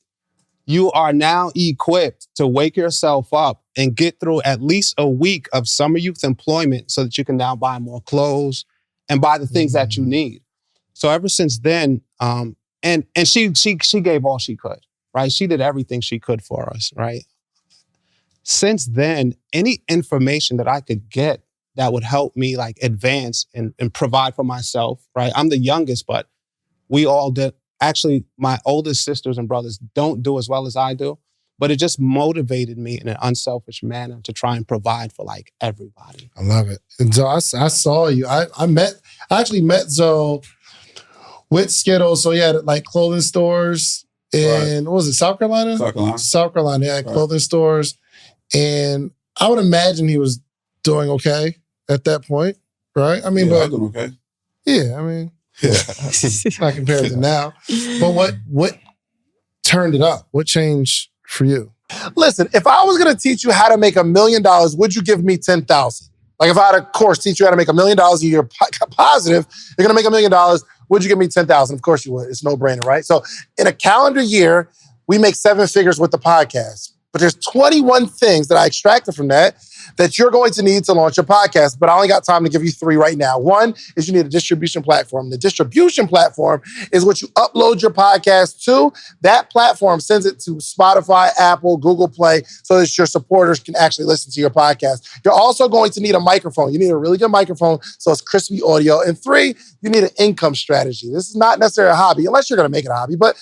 You are now equipped to wake yourself up and get through at least a week of summer youth employment so that you can now buy more clothes and buy the things that you need. So ever since then, and she gave all she could, right? She did everything she could for us, right? Since then, any information that I could get that would help me like advance and provide for myself, right? I'm the youngest, but we all did. Actually, my oldest sisters and brothers don't do as well as I do, but it just motivated me in an unselfish manner to try and provide for like everybody. I love it. And so I saw you. I actually met Zoe with Skittles. So he had like clothing stores in, what was it, South Carolina? South Carolina. He had clothing stores. And I would imagine he was doing okay at that point, right? I mean, I was doing okay. Yeah, I mean, not compared to now. But what turned it up? What changed for you? Listen, if I was going to teach you how to make $1 million, would you give me 10,000? Like if I had a course teach you how to make $1 million a year positive, you're going to make $1 million, would you give me 10,000? Of course you would. It's no brainer, right? So in a calendar year, we make 7 figures with the podcast. But there's 21 things that I extracted from that you're going to need to launch your podcast. But I only got time to give you 3 right now. One is you need a distribution platform. The distribution platform is what you upload your podcast to. That platform sends it to Spotify, Apple, Google Play, so that your supporters can actually listen to your podcast. You're also going to need a microphone. You need a really good microphone so it's crispy audio. And 3, you need an income strategy. This is not necessarily a hobby, unless you're going to make it a hobby. But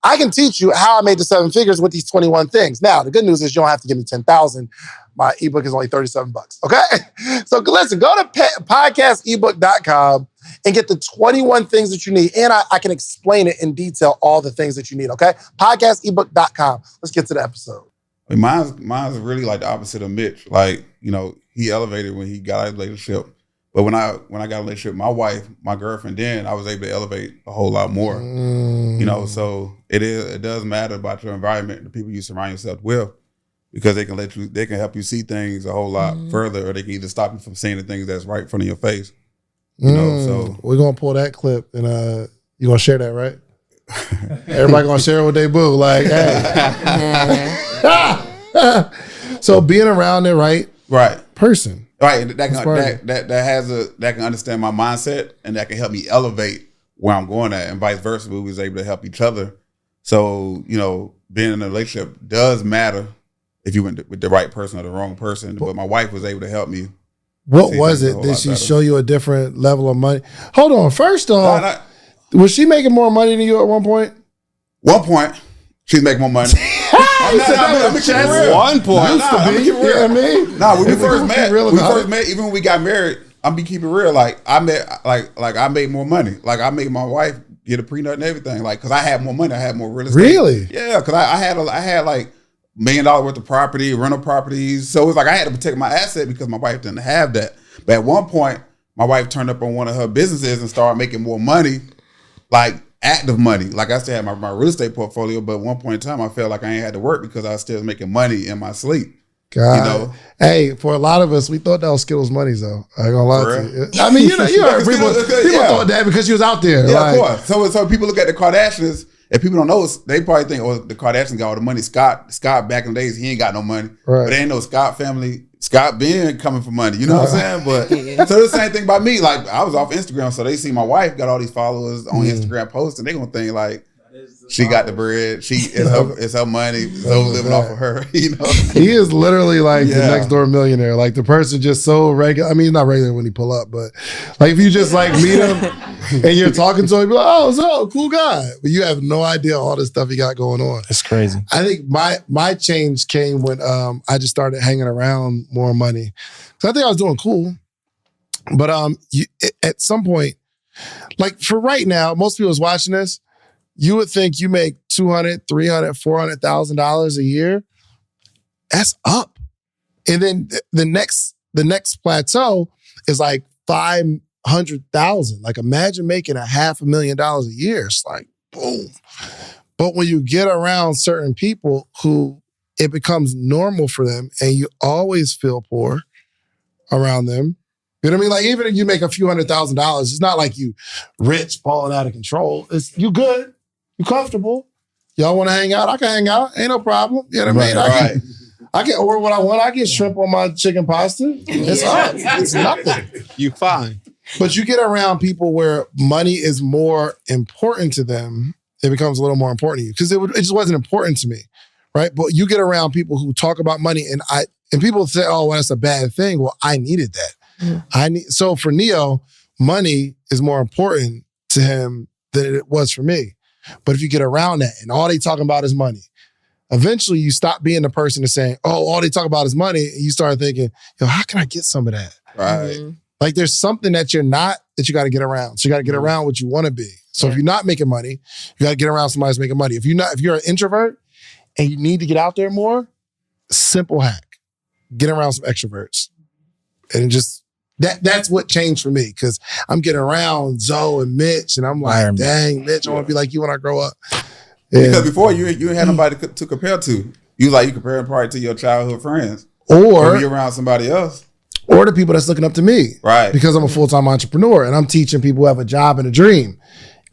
I can teach you how I made the 7 figures with these 21 things. Now, the good news is you don't have to give me 10,000. My ebook is only $37, okay? So listen, go to podcastebook.com and get the 21 things that you need. And I can explain it in detail, all the things that you need, okay? Podcastebook.com. Let's get to the episode. I mean, mine's really like the opposite of Mitch. Like, you know, he elevated when he got out of the relationship. But when I got a relationship with my wife, my girlfriend, then I was able to elevate a whole lot more. You know, so it does matter about your environment, the people you surround yourself with, because they can help you see things a whole lot further, or they can either stop you from seeing the things that's right in front of your face. You know, so we're gonna pull that clip and you gonna share that, right? Everybody gonna share what they boo, like, hey. So being around the right person. Right, that can understand my mindset, and that can help me elevate where I'm going at, and vice versa. We was able to help each other. So, you know, being in a relationship does matter if you went with the right person or the wrong person. But my wife was able to help me. What was it? Did she show you a different level of money? Hold on. First off, was she making more money than you at one point? One point, she's making more money. I'm keeping real. One point. I'm keeping real. You know what I mean? No, when we first met, even when we got married, I'm be keeping real. Like I made more money. Like I made my wife get a prenup and everything. Like, cause I had more money. I had more real estate. Really? Yeah, cause I had like $1 million worth of property, rental properties. So it's like I had to protect my asset because my wife didn't have that. But at one point, my wife turned up on one of her businesses and started making more money, like active money. Like I still had my real estate portfolio, but at one point in time, I felt like I ain't had to work because I was still making money in my sleep. God. You know? Hey, for a lot of us, we thought that was Skittles money, though. I ain't gonna lie to you. I mean, you heard people thought that because she was out there. Yeah, like, of course. So people look at the Kardashians, and people don't know, they probably think, oh, the Kardashians got all the money. Scott back in the days, he ain't got no money. Right. But there ain't no Scott family. Scott been coming for money. You know what I'm saying? But so the same thing about me. Like I was off Instagram, so they see my wife got all these followers on Instagram posts, and they gonna think like she got the bread. It's her money. So living off of her. You know, he is literally like the next door millionaire. Like the person just so regular. I mean, he's not regular when he pull up, but like if you just like meet him and you're talking to him, you're like, oh, so cool guy, but you have no idea all the stuff he got going on. It's crazy. I think my change came when I just started hanging around more money. So I think I was doing cool, but at some point, like for right now, most people is watching this. You would think you make $200,000, $300,000, $400,000 a year. That's up. And then the next plateau is like 500,000. Like imagine making $500,000 a year. It's like boom. But when you get around certain people who it becomes normal for them, and you always feel poor around them. You know what I mean? Like even if you make a few $100,000, it's not like you rich falling out of control. It's you good. You comfortable? Y'all want to hang out? I can hang out. Ain't no problem. You know what I mean? I can order what I want. I get shrimp on my chicken pasta. It's up. It's nothing. You fine. But you get around people where money is more important to them. It becomes a little more important to you because it just wasn't important to me, right? But you get around people who talk about money, and people say, "Oh, well, that's a bad thing." Well, I needed that. So for Neo, money is more important to him than it was for me. But if you get around that and all they talking about is money, eventually you stop being the person that's saying, oh, all they talk about is money. And you start thinking, yo, how can I get some of that? Right. Like there's something that you're not that you got to get around. So you got to get around what you want to be. So if you're not making money, you got to get around somebody who's making money. If you're an introvert and you need to get out there more, simple hack. Get around some extroverts. And just that's what changed for me because I'm getting around Zoe and Mitch and I'm like, dang, Mitch, I want to be like you when I grow up. Yeah. Because before you ain't had nobody to compare to. You comparing probably to your childhood friends. Or you're around somebody else. Or the people that's looking up to me. Right. Because I'm a full-time entrepreneur and I'm teaching people who have a job and a dream.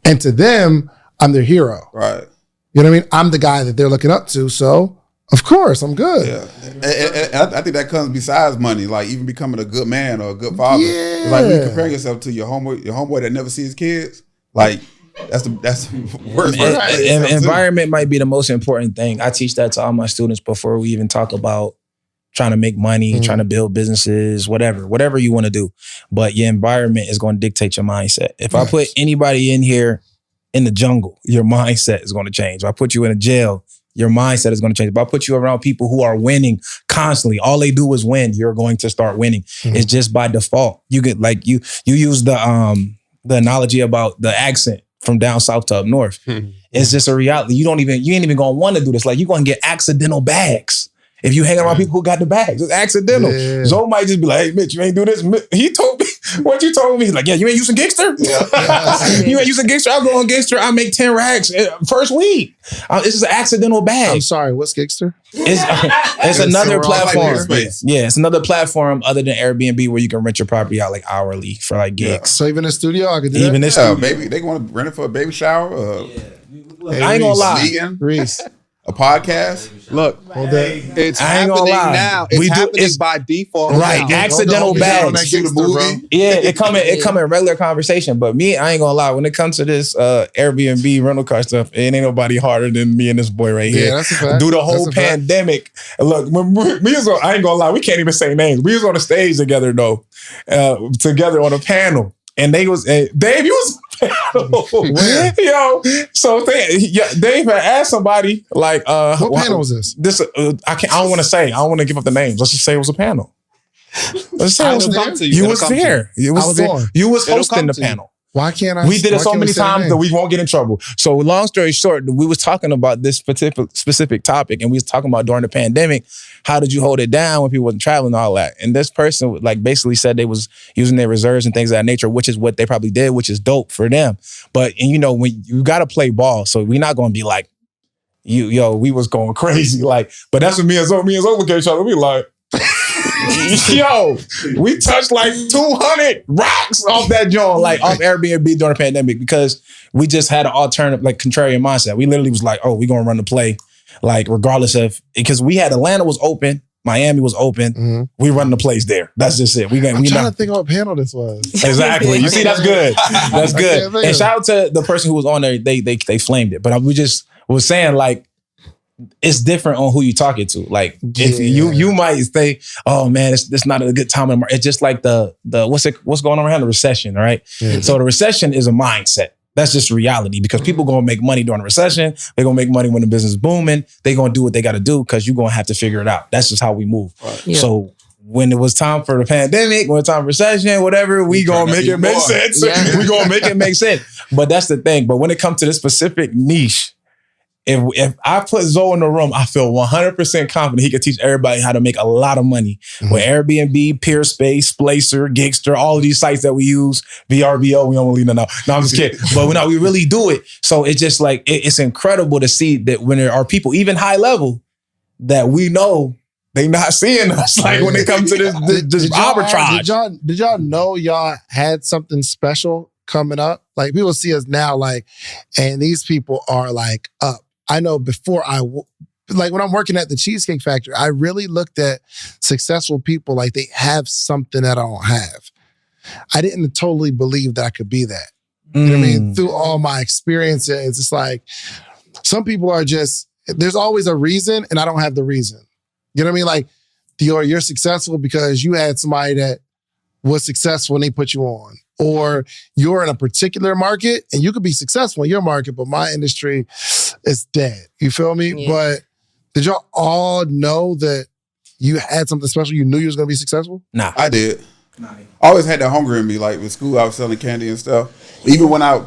And to them, I'm their hero. Right. You know what I mean? I'm the guy that they're looking up to. So Of course, I'm good. Yeah, and I think that comes besides money, like even becoming a good man or a good father. Yeah. It's like when you compare yourself to your homeboy that never sees his kids, like that's the worst. Environment might be the most important thing. I teach that to all my students before we even talk about trying to make money, trying to build businesses, whatever you want to do. But your environment is going to dictate your mindset. If I put anybody in here in the jungle, your mindset is going to change. If I put you in a jail, your mindset is going to change. If I put you around people who are winning constantly, all they do is win, you're going to start winning. It's just by default. You get like you use the analogy about the accent from down south to up north. It's just a reality. You ain't even gonna want to do this. Like you're gonna get accidental bags. If you hang around people who got the bags, it's accidental. Yeah. Zoe might just be like, hey, Mitch, you ain't do this. He told me what you told me. He's like, yeah, you ain't using Gangster? You ain't using Gangster? I'll go on Gangster. I make 10 racks first week. It's just an accidental bag. I'm sorry, what's Gigster? It's another platform. Like It's another platform other than Airbnb where you can rent your property out like hourly for like gigs. Yeah. So even in the studio, I could do Even that? this studio. Baby, they want to rent it for a baby shower. I ain't gonna lie. Vegan, Reese. a podcast. Look, it's I ain't happening gonna lie. now. It's happening by default. Right, now. accidental Hold on, hold on, bags. hold on, that Gigster, bro. Yeah, it come in regular conversation. But me, I ain't gonna lie. When it comes to this Airbnb rental car stuff, it ain't nobody harder than me and this boy right here. Yeah, that's a fact. Do the whole That's a fact. pandemic. Look, when I ain't gonna lie. We can't even say names. We was on a stage together though, together on a panel. And they was, Dave, you was yo. So Dave had asked somebody like, What panel was this? This I don't want to say. I don't want to give up the names. Let's just say it was a panel. Let's say I it was will there. come to you. You It'll was come to there. You I was was there. on. You was It'll hosting come the to you. panel. Why can't I? We did it why so can't many say their times name? that we won't get in trouble. So long story short, we was talking about this specific topic, and we was talking about during the pandemic, how did you hold it down when people wasn't traveling and all that? And this person like basically said they was using their reserves and things of that nature, which is what they probably did, which is dope for them. But and you know, when you got to play ball, so we're not going to be like, we was going crazy, like. But that's what me and Zoe look at each other. We like. Yo, we touched like 200 racks off that joint, like off Airbnb during the pandemic because we just had an alternative, like contrarian mindset. We literally was like, oh, we gonna run the play, like regardless of, because we had Atlanta was open, Miami was open, we run the plays there. That's just it. I'm trying to think of what panel this was. Exactly. You see, that's good. That's I good. can't think And of shout out to the person who was on there. They flamed it, but we just was saying like, it's different on who you talking to. Like if you might say, "Oh man, it's not a good time in the market." It's just like the what's going on around the recession, right? Yeah. So the recession is a mindset. That's just reality because people gonna make money during the recession. They're gonna make money when the business is booming. They're gonna do what they got to do because you're gonna have to figure it out. That's just how we move. Right. Yeah. So when it was time for the pandemic, when it was time for recession, whatever, we gonna make it make sense. Yeah. We gonna make it make sense. But that's the thing. But when it comes to this specific niche, if I put Zoe in the room, I feel 100% confident he could teach everybody how to make a lot of money with Airbnb, Peerspace, Splacer, Gigster, all of these sites that we use, VRBO, we don't leave them out. No, I'm just kidding. But we really do it. So it's just like, it's incredible to see that when there are people, even high level, that we know they not seeing us. Like when it comes to this arbitrage. Did y'all know y'all had something special coming up? Like people see us now, like, and these people are like up. I know before like when I'm working at the Cheesecake Factory, I really looked at successful people like they have something that I don't have. I didn't totally believe that I could be that. You know what I mean? Through all my experiences, it's like some people are just, there's always a reason and I don't have the reason. You know what I mean? Like, Dior, you're successful because you had somebody that was successful and they put you on. Or you're in a particular market and you could be successful in your market, but my industry is dead. You feel me? Yeah. But did y'all all know that you had something special? You knew you was going to be successful? Nah. I did. I always had that hunger in me. Like with school, I was selling candy and stuff. Even when I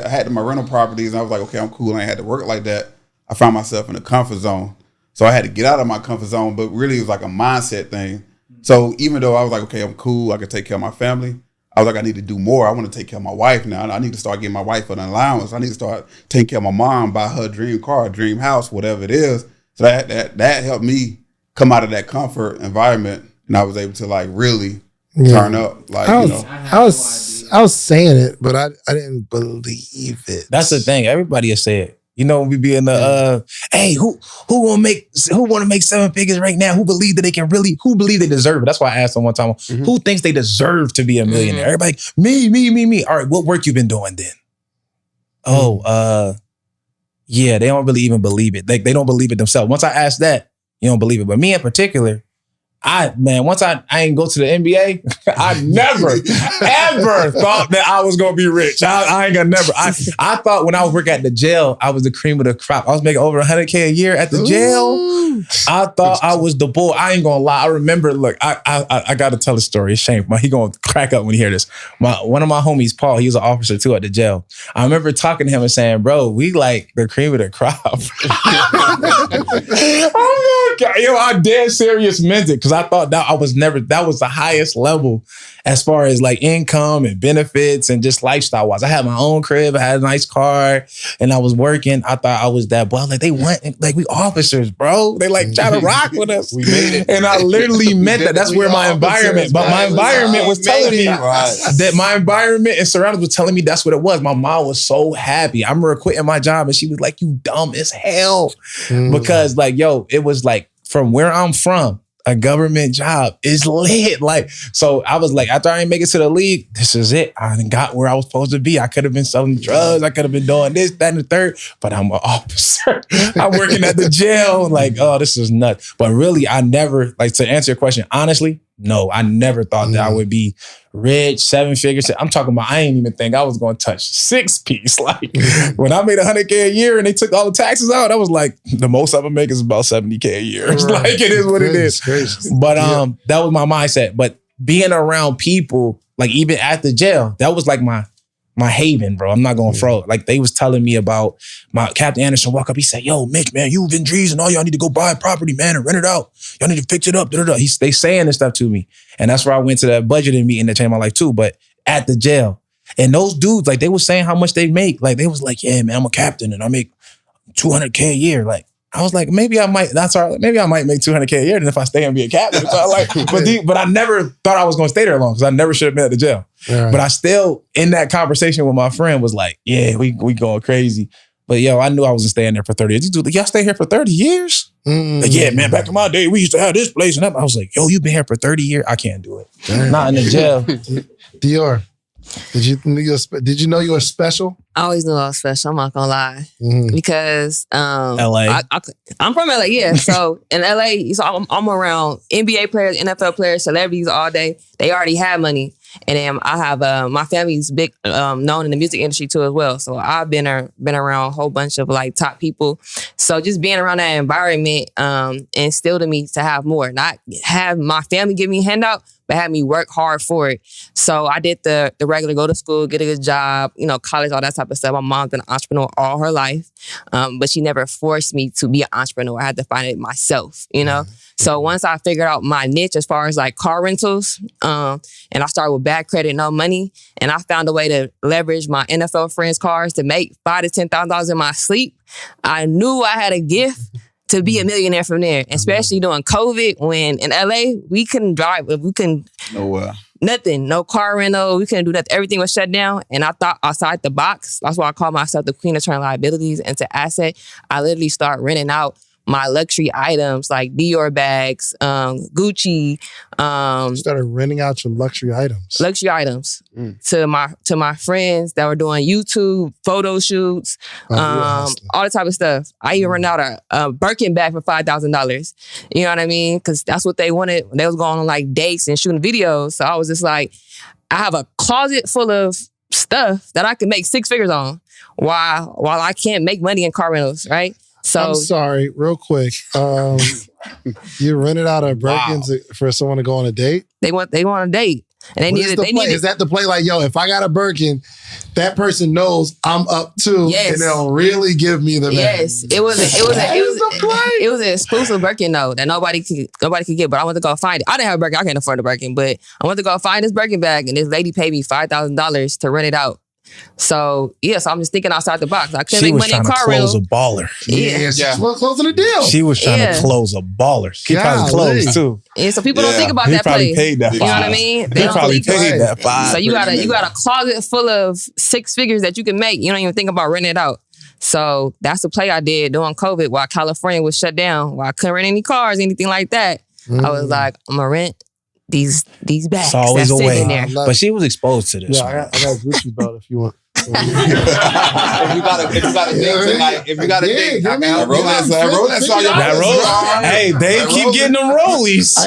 had my rental properties and I was like, okay, I'm cool. I ain't had to work like that. I found myself in a comfort zone. So I had to get out of my comfort zone, but really it was like a mindset thing. So even though I was like, okay, I'm cool. I can take care of my family. I was like, I need to do more. I want to take care of my wife now. I need to start getting my wife an allowance. I need to start taking care of my mom, buy her a dream car, a dream house, whatever it is. So that helped me come out of that comfort environment, and I was able to like really turn up. Like I was saying it, but I didn't believe it. That's the thing. Everybody has said You know, we be in the hey, who want to make 7 figures right now? Who believe that they can really? Who believe they deserve it? That's why I asked them one time. Who thinks they deserve to be a millionaire? Everybody, me. All right, what work you been doing then? Yeah, they don't really even believe it. They don't believe it themselves. Once I ask that, you don't believe it. But me in particular, once I ain't go to the NBA, I never, ever thought that I was going to be rich. I ain't gonna never. I thought when I was working at the jail, I was the cream of the crop. I was making over $100K a year at the jail. I thought I was the bull. I ain't gonna lie. I remember, look, I got to tell a story. It's shameful. He gonna crack up when he hear this. One of my homies, Paul, he was an officer too at the jail. I remember talking to him and saying, bro, we like the cream of the crop. Oh my God. I dead serious meant it because I thought that that was the highest level as far as like income and benefits and just lifestyle wise. I had my own crib, I had a nice car, and I was working. I thought I was that boy. Like they want, like we officers, bro. They like try to rock with us. We made it. And I literally meant that. That's where my environment, but my environment was telling me that my environment and surroundings was telling me that's what it was. My mom was so happy. I remember quitting my job and she was like, you dumb as hell. Because like, yo, it was like from where I'm from, a government job is lit. Like, so I was like, after I didn't make it to the league, this is it. I done got where I was supposed to be. I could have been selling drugs. I could have been doing this, that, and the third, but I'm an officer. I'm working at the jail. Like, oh, this is nuts. But really, I never, like, to answer your question, honestly, no, I never thought that I would be rich, 7 figures. I'm talking about, I ain't even think I was going to touch 6-piece. Like when I made $100K a year and they took all the taxes out, I was like, the most I would make is about $70K a year. Right. Like it is what it is. Crazy. But that was my mindset. But being around people, like even at the jail, that was like my haven, bro. I'm not going to throw it. Like they was telling me about my Captain Anderson walk up. He said, yo, Mitch, man, you in Drees and all y'all need to go buy property, man, and rent it out. Y'all need to fix it up. They saying this stuff to me. And that's where I went to that budgeting meeting that changed my life too. But at the jail. And those dudes, like they was saying how much they make. Like they was like, yeah, man, I'm a captain and I make $200K a year. Like I was like, maybe I might make $200K a year than if I stay and be a captain. So I like, but I never thought I was going to stay there long because I never should have been at the jail. Right. But I still, in that conversation with my friend, was like, yeah, we going crazy. But yo, I knew I wasn't staying there for 30 years. Y'all stay here for 30 years? Like, yeah, man, back in my day, we used to have this place and that. I was like, yo, you been here for 30 years? I can't do it. Damn. Not in the jail. Dior, did you know you were special? I always knew I was special. I'm not gonna lie, because LA. I'm from LA, yeah. So in LA, so I'm around NBA players, NFL players, celebrities all day. They already have money, and then I have my family's big known in the music industry too as well. So I've been around a whole bunch of like top people. So just being around that environment instilled in me to have more, not have my family give me a handout, but had me work hard for it. So I did the regular, go to school, get a good job, college, all that type of stuff. My mom's been an entrepreneur all her life, but she never forced me to be an entrepreneur. I had to find it myself, So once I figured out my niche as far as like car rentals, and I started with bad credit, no money, and I found a way to leverage my NFL friends' cars to make $5,000 to $10,000 in my sleep, I knew I had a gift to be a millionaire from there, especially during COVID when in LA, we couldn't drive. We couldn't, nothing, no car rental. We couldn't do nothing. Everything was shut down. And I thought outside the box. That's why I call myself the queen of turning liabilities into asset. I literally start renting out my luxury items like Dior bags, Gucci. You started renting out your luxury items. To my friends that were doing YouTube photo shoots, all the type of stuff. I even rented out a Birkin bag for $5,000. You know what I mean? Because that's what they wanted. They was going on like dates and shooting videos. So I was just like, I have a closet full of stuff that I can make 6 figures on while I can't make money in car rentals, right? So I'm sorry, real quick. You rented out a Birkin for someone to go on a date? They want a date. And they needed. Is that the play? Like, yo, if I got a Birkin, that person knows I'm up too, and they'll really give me the bag. Yes, it was an exclusive Birkin though that nobody could get. But I went to go find it. I didn't have a Birkin. I can't afford a Birkin, but I went to go find this Birkin bag, and this lady paid me $5,000 to rent it out. So so I'm just thinking outside the box. I couldn't make money in car rental. She was trying to close a baller. She was closing a deal. She was trying to close a baller. She probably closed too. And so people don't think about that probably place. Paid that $5. You know what I mean? They probably paid that $5. So you got a closet full of 6 figures that you can make. You don't even think about renting it out. So that's the play I did during COVID while California was shut down, while I couldn't rent any cars, anything like that. I was like, I'm gonna rent these bags. It's always that's a way. sitting there. But she was exposed to this. Yeah, I got Gucci belt if you want. If you got a date tonight, if you got a date, I can Roll that song. That roll. Hey, they keep getting them rollies.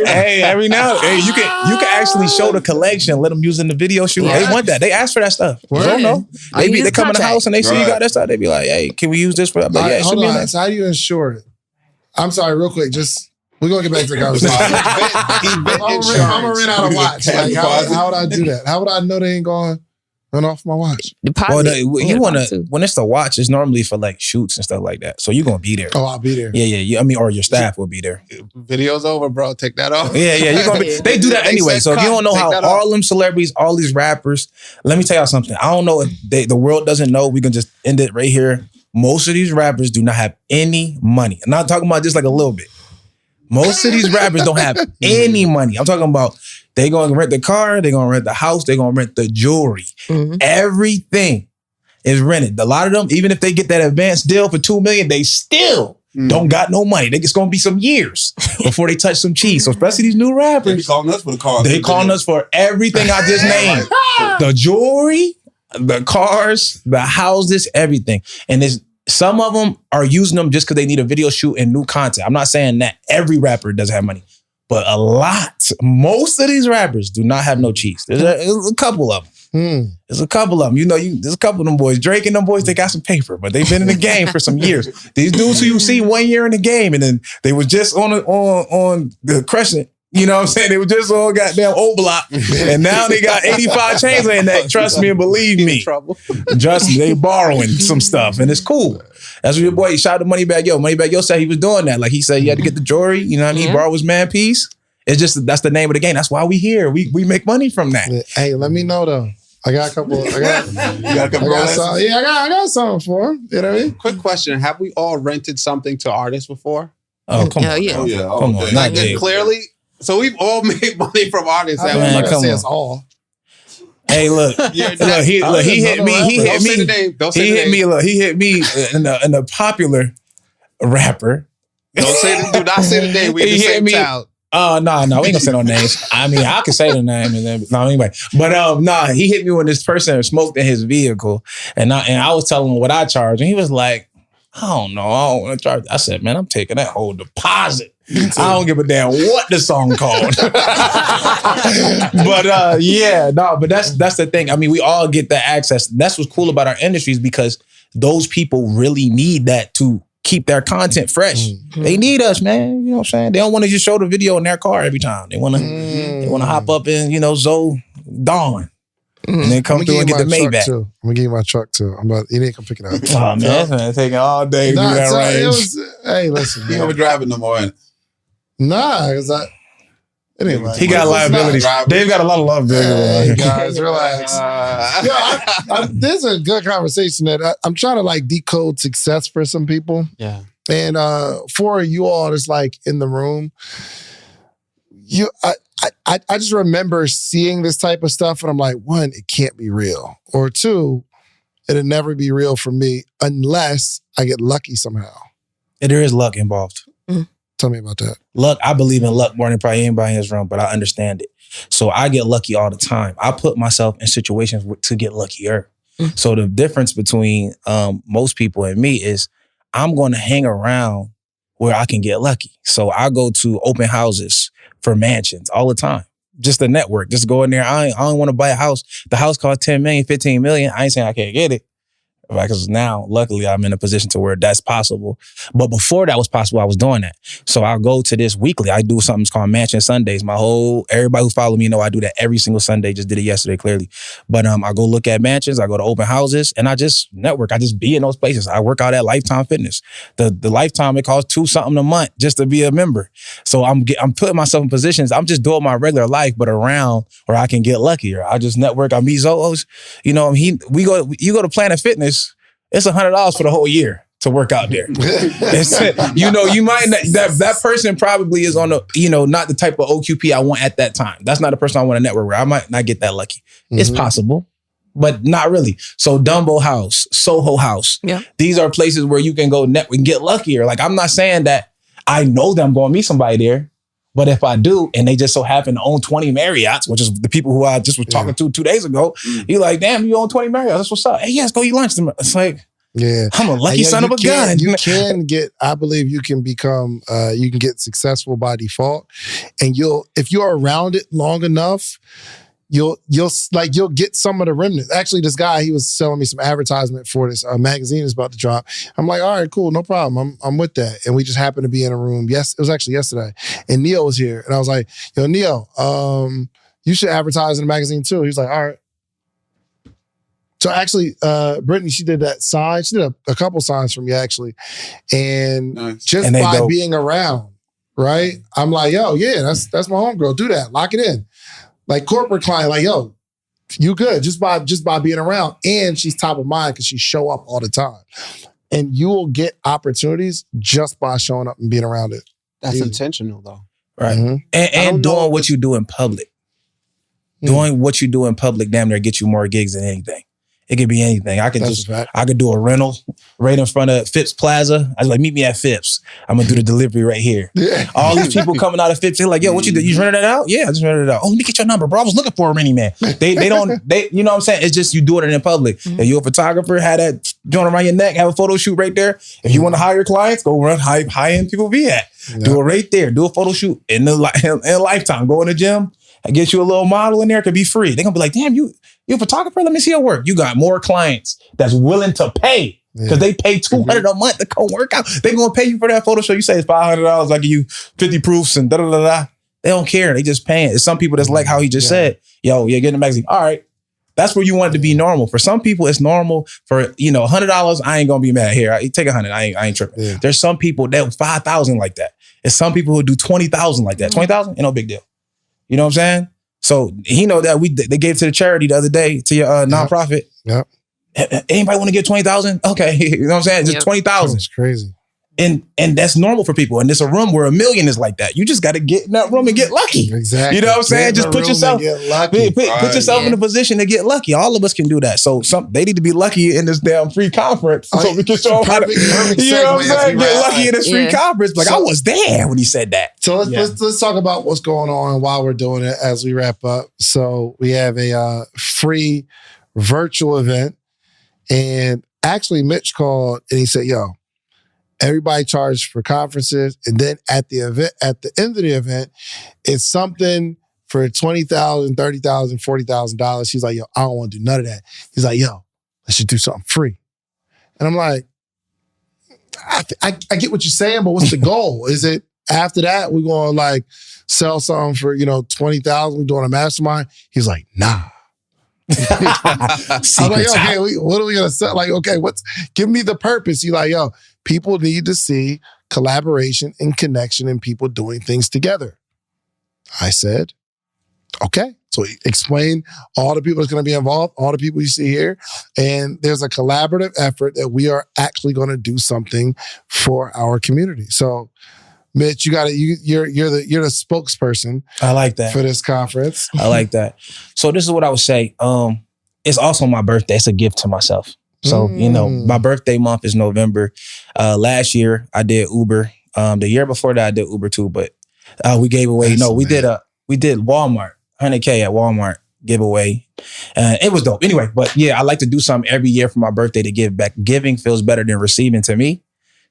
Hey, every now you can actually show the collection, let them use in the video shoot. They want that. They ask for that stuff. You don't know. They come in the house and they see you got that stuff. They be like, hey, can we use this for? But yeah, it should be nice. So how do you insure it? I'm sorry, real quick. We're gonna get back to the conversation. I'm gonna rent out a watch. Like, how would I do that? How would I know they ain't going to run off my watch? Deposit. You want to, when it's the watch, it's normally for like shoots and stuff like that. So you're going to be there. Oh, I'll be there. Yeah. I mean, or your staff will be there. Video's over, bro. Take that off. Yeah. You're gonna be, they do that anyway. So if you don't know how all them celebrities, all these rappers, let me tell y'all something. I don't know if the world doesn't know. We can just end it right here. Most of these rappers do not have any money. I'm not talking about just like a little bit. Most of these rappers don't have any money. I'm talking about they going to rent the car, they going to rent the house, they going to rent the jewelry. Mm-hmm. Everything is rented. A lot of them, even if they get that advance deal for $2 million, they still don't got no money. It's going to be some years before they touch some cheese. So especially these new rappers. They be calling us for the cars. They calling us for everything I just named. The jewelry, the cars, the houses, everything. And some of them are using them just because they need a video shoot and new content. I'm not saying that every rapper doesn't have money, but most of these rappers do not have no cheese. There's a couple of them. There's a couple of them. There's a couple of them boys. Drake and them boys, they got some paper, but they've been in the game for some years. These dudes who you see 1 year in the game, and then they was just on the Crescent. You know what I'm saying? They were just on goddamn O Block, and now they got 85 chains on their neck. Trust me and believe me. Trust me, they borrowing some stuff, and it's cool. That's what your boy, shout out to Moneybagg Yo. Moneybagg Yo said he was doing that. Like he said, he had to get the jewelry. You know what I mean? Borrow his man piece. It's just, that's the name of the game. That's why we here. We make money from that. Hey, let me know though. I got a couple. I got something for him. You know what I mean? Quick question: have we all rented something to artists before? Oh, come on. Yeah. Oh, yeah. Come on. Not Dave. Clearly. So we've all made money from artists. I'm not gonna say it's all. Hey, look, he hit me in a popular rapper. Do not say the name. We the same child. Oh, no, we ain't gonna say no names. I mean, I can say the name and then anyway. But he hit me when this person smoked in his vehicle, and I was telling him what I charge, and he was like, I don't know, I don't want to charge. I said, man, I'm taking that whole deposit. I don't give a damn what the song called. But that's the thing. I mean, we all get that access. That's what's cool about our industries, because those people really need that to keep their content fresh. Mm-hmm. They need us, man. You know what I'm saying? They don't want to just show the video in their car every time. They want to hop up in Zoe Dawn. And then come through and get the Maybach. I'm gonna give you my truck too. You need to come pick it up. Oh man, it's taking all day to do that range. Hey, listen, you don't drive it no more. Nah, because he got liabilities. Dave got a lot of liabilities. Hey, guys, relax. This is a good conversation that I'm trying to like decode success for some people. Yeah. And for you all that's like in the room, I just remember seeing this type of stuff and I'm like, one, it can't be real. Or two, it'll never be real for me unless I get lucky somehow. And there is luck involved. Mm-hmm. Tell me about that. Luck, I believe in luck more than probably anybody in this room, but I understand it. So I get lucky all the time. I put myself in situations to get luckier. Mm-hmm. So the difference between most people and me is I'm going to hang around where I can get lucky. So I go to open houses for mansions all the time. Just the network. Just go in there. I don't want to buy a house. The house costs 10 million, 15 million. I ain't saying I can't get it. Because now, luckily, I'm in a position to where that's possible. But before that was possible, I was doing that. So I'll go to this weekly. I do something called Mansion Sundays. Everybody who follow me know I do that every single Sunday. Just did it yesterday, clearly. But I go look at mansions. I go to open houses, and I just network. I just be in those places. I work out at Lifetime Fitness. The Lifetime, it costs $2 something a month just to be a member. So I'm putting myself in positions. I'm just doing my regular life, but around where I can get luckier. I just network. I meet Zoos. You go to Planet Fitness. It's $100 for the whole year to work out there. You might not, that person probably is on not the type of OQP I want at that time. That's not the person I want to network with. I might not get that lucky. Mm-hmm. It's possible. but not really. So Dumbo House, Soho House. Yeah. These are places where you can go network and get luckier. Like, I'm not saying that I know that I'm going to meet somebody there, but if I do, and they just so happen to own 20 Marriotts, which is the people who I just was talking to 2 days ago, you're like, damn, you own 20 Marriotts. That's what's up. Hey, yeah, let's go eat lunch. It's like, I'm a lucky son of a gun. You can get, I believe you can become, you can get successful by default. And if you're around it long enough, you'll get some of the remnants. Actually, this guy, he was selling me some advertisement for this magazine that's about to drop. I'm like, all right, cool, no problem. I'm with that. And we just happened to be in a room. Yes, it was actually yesterday. And Neil was here. And I was like, yo, Neil, you should advertise in the magazine too. He was like, all right. So actually, Brittany, she did that sign. She did a couple signs for me, actually. And just by being around, right? I'm like, yo, yeah, that's my homegirl. Do that. Lock it in. Like corporate client, like, yo, you good just by being around. And she's top of mind because she show up all the time. And you will get opportunities just by showing up and being around it. That's intentional though. Right. Mm-hmm. And doing what you do in public. Doing what you do in public damn near get you more gigs than anything. It could be anything. I could do a rental right in front of Phipps Plaza. I was like, meet me at Phipps. I'm gonna do the delivery right here. Yeah. All these people coming out of Phipps, they're like, yo, what you do? You rented it out? Yeah, I just rented it out. Oh, let me get your number, bro. I was looking for a renting man. They you know what I'm saying? It's just you doing it in public. Mm-hmm. If you're a photographer, have that joint around your neck, have a photo shoot right there. If you want to hire clients, go run high-end people be at. Yeah. Do it right there. Do a photo shoot in a lifetime. Go in the gym. I get you a little model in there. It could be free. They're gonna be like, damn, you a photographer? Let me see your work. You got more clients that's willing to pay because they pay $200 a month to come work out. They're gonna pay you for that photo shoot. You say it's $500. I give you 50 proofs and da da da da. They don't care. They just paying. It's some people that's like how he just said, yo, you're getting a magazine. All right. That's where you want it to be normal. For some people, it's normal. For $100, I ain't gonna be mad. Here, I take 100. I ain't tripping. Yeah. There's some people that 5,000 like that. There's some people who do 20,000 like that. 20,000 ain't no big deal. You know what I'm saying? So he know that they gave to the charity the other day to your nonprofit. Yep. Anybody want to get 20,000? Okay, you know what I'm saying? Just 20,000. It's crazy. And that's normal for people. And there's a room where $1 million is like that. You just got to get in that room and get lucky. Exactly. You know what I'm saying? Just put yourself in a position to get lucky. All of us can do that. So they need to be lucky in this damn free conference. So we can show them how to, you know what I'm saying? Get lucky in this free conference. Like, I was there when he said that. So let's talk about what's going on while we're doing it as we wrap up. So we have a free virtual event. And actually Mitch called and he said, yo, everybody charged for conferences. And then at the end of the event, it's something for $20,000, $30,000, $40,000. He's like, yo, I don't want to do none of that. He's like, yo, let's just do something free. And I'm like, I get what you're saying, but what's the goal? Is it after that, we're going to like sell something for, $20,000, we're doing a mastermind? He's like, nah. I'm like, okay, what are we going to sell? Like, okay, give me the purpose. He's like, yo, people need to see collaboration and connection and people doing things together. I said, okay. So explain all the people that's going to be involved, all the people you see here. And there's a collaborative effort that we are actually going to do something for our community. So Mitch, you're the spokesperson. I like that for this conference. I like that. So this is what I would say. It's also my birthday. It's a gift to myself. So my birthday month is November. Last year I did Uber. The year before that I did Uber too. But we gave away. We did Walmart 100K at Walmart giveaway. It was dope. Anyway, but yeah, I like to do something every year for my birthday to give back. Giving feels better than receiving to me.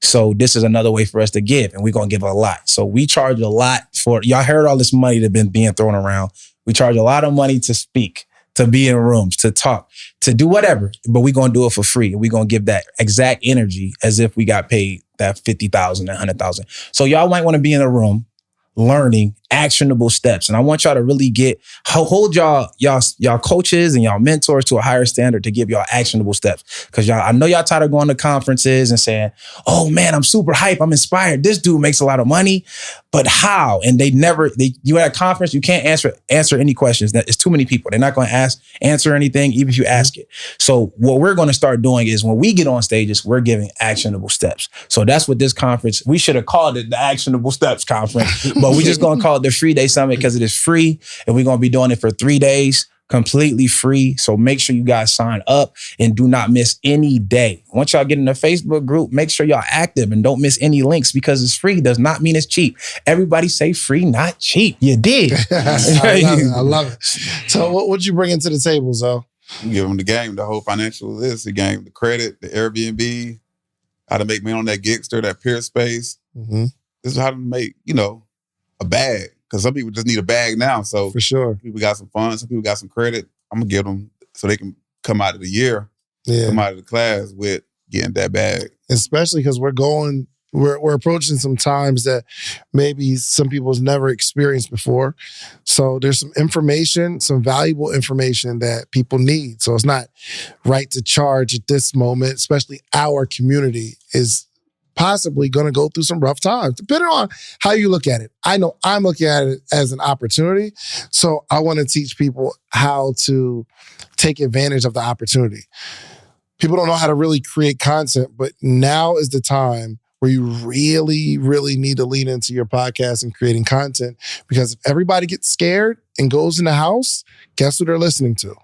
So this is another way for us to give, and we're going to give a lot. So we charge a lot for, y'all heard all this money that's been being thrown around. We charge a lot of money to speak, to be in rooms, to talk, to do whatever, but we're going to do it for free. And we're going to give that exact energy as if we got paid that 50,000, 100,000. So y'all might want to be in a room learning actionable steps. And I want y'all to really hold y'all coaches and y'all mentors to a higher standard to give y'all actionable steps. Cause I know y'all tired of going to conferences and saying, oh man, I'm super hype. I'm inspired. This dude makes a lot of money, but how? And you at a conference, you can't answer any questions. It's too many people. They're not going to answer anything, even if you ask it. So what we're going to start doing is when we get on stages, we're giving actionable steps. So that's what this conference, we should have called it the Actionable Steps Conference, but we just going to call it the Free Day Summit because it is free. And we're going to be doing it for 3 days. completely free. So make sure you guys sign up and do not miss any day. Once y'all get in the Facebook group, make sure y'all active and don't miss any links because it's free does not mean it's cheap. Everybody say free, not cheap. You did. I love it. So what'd you bring into the table, Zoe? Give them the game, the whole financial list, the game, the credit, the Airbnb, how to make money on that Gigster, that peer space. Mm-hmm. This is how to make, a bag. Because some people just need a bag now. So For sure. people got some funds, some people got some credit. I'm going to give them so they can come out of the year, come out of the class with getting that bag. Especially because we're approaching some times that maybe some people's never experienced before. So there's some information, some valuable information that people need. So it's not right to charge at this moment, especially our community is possibly going to go through some rough times, depending on how you look at it. I know I'm looking at it as an opportunity. So I want to teach people how to take advantage of the opportunity. People don't know how to really create content, but now is the time where you really, really need to lean into your podcast and creating content. Because if everybody gets scared and goes in the house, guess who they're listening to?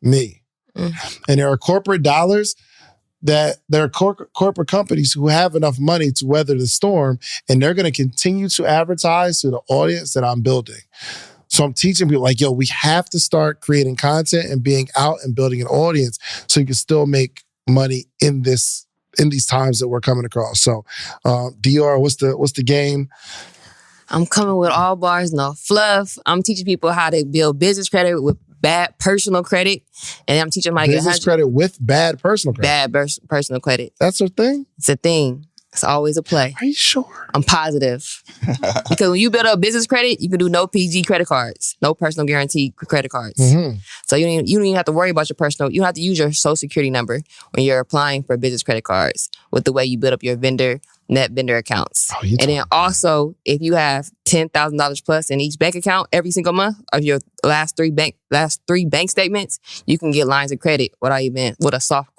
Me. Mm. And there are corporate dollars that there are corporate companies who have enough money to weather the storm, and they're going to continue to advertise to the audience that I'm building. So I'm teaching people like, we have to start creating content and being out and building an audience so you can still make money in these times that we're coming across. So, Dior, what's the game? I'm coming with all bars, no fluff. I'm teaching people how to build business credit with bad personal credit. And I'm teaching them how to get business credit with bad personal credit. Bad personal credit. That's a thing? It's a thing. It's always a play. Are you sure? I'm positive. Because when you build up business credit, you can do no PG credit cards, no personal guarantee credit cards. Mm-hmm. So you don't even have to worry about your personal, you don't have to use your social security number when you're applying for business credit cards with the way you build up your net vendor accounts. And then also, if you have $10,000 plus in each bank account every single month of your last three bank statements, you can get lines of credit with a soft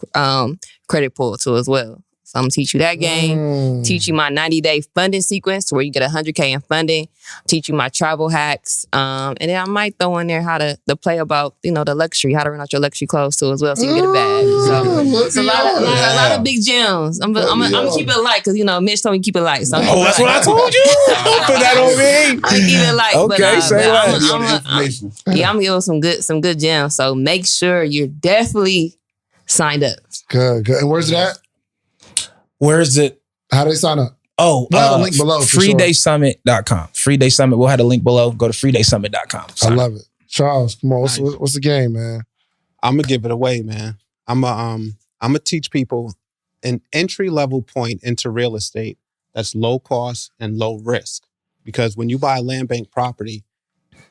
credit pull too as well. So I'm gonna teach you that game, teach you my 90-day funding sequence where you get $100K in funding, teach you my travel hacks, and then I might throw in there how to play about, the luxury, how to run out your luxury clothes too as well so you can get a bag. So it's a lot of big gems. I'm gonna keep it light because, Mitch told me to keep it light. So that's what I told you? Put that on me. I'm gonna keep it light. Okay, say that. I'm gonna give some good gems. So make sure you're definitely signed up. Good. And where's it at? Where is it? How do they sign up? Oh, we'll have a link below. freedaysummit.com. Freeday Summit. We'll have a link below. Go to freedaysummit.com. I love it. Charles, come on. What's the game, man? I'm gonna give it away, man. I'm gonna teach people an entry-level point into real estate that's low cost and low risk. Because when you buy a land bank property,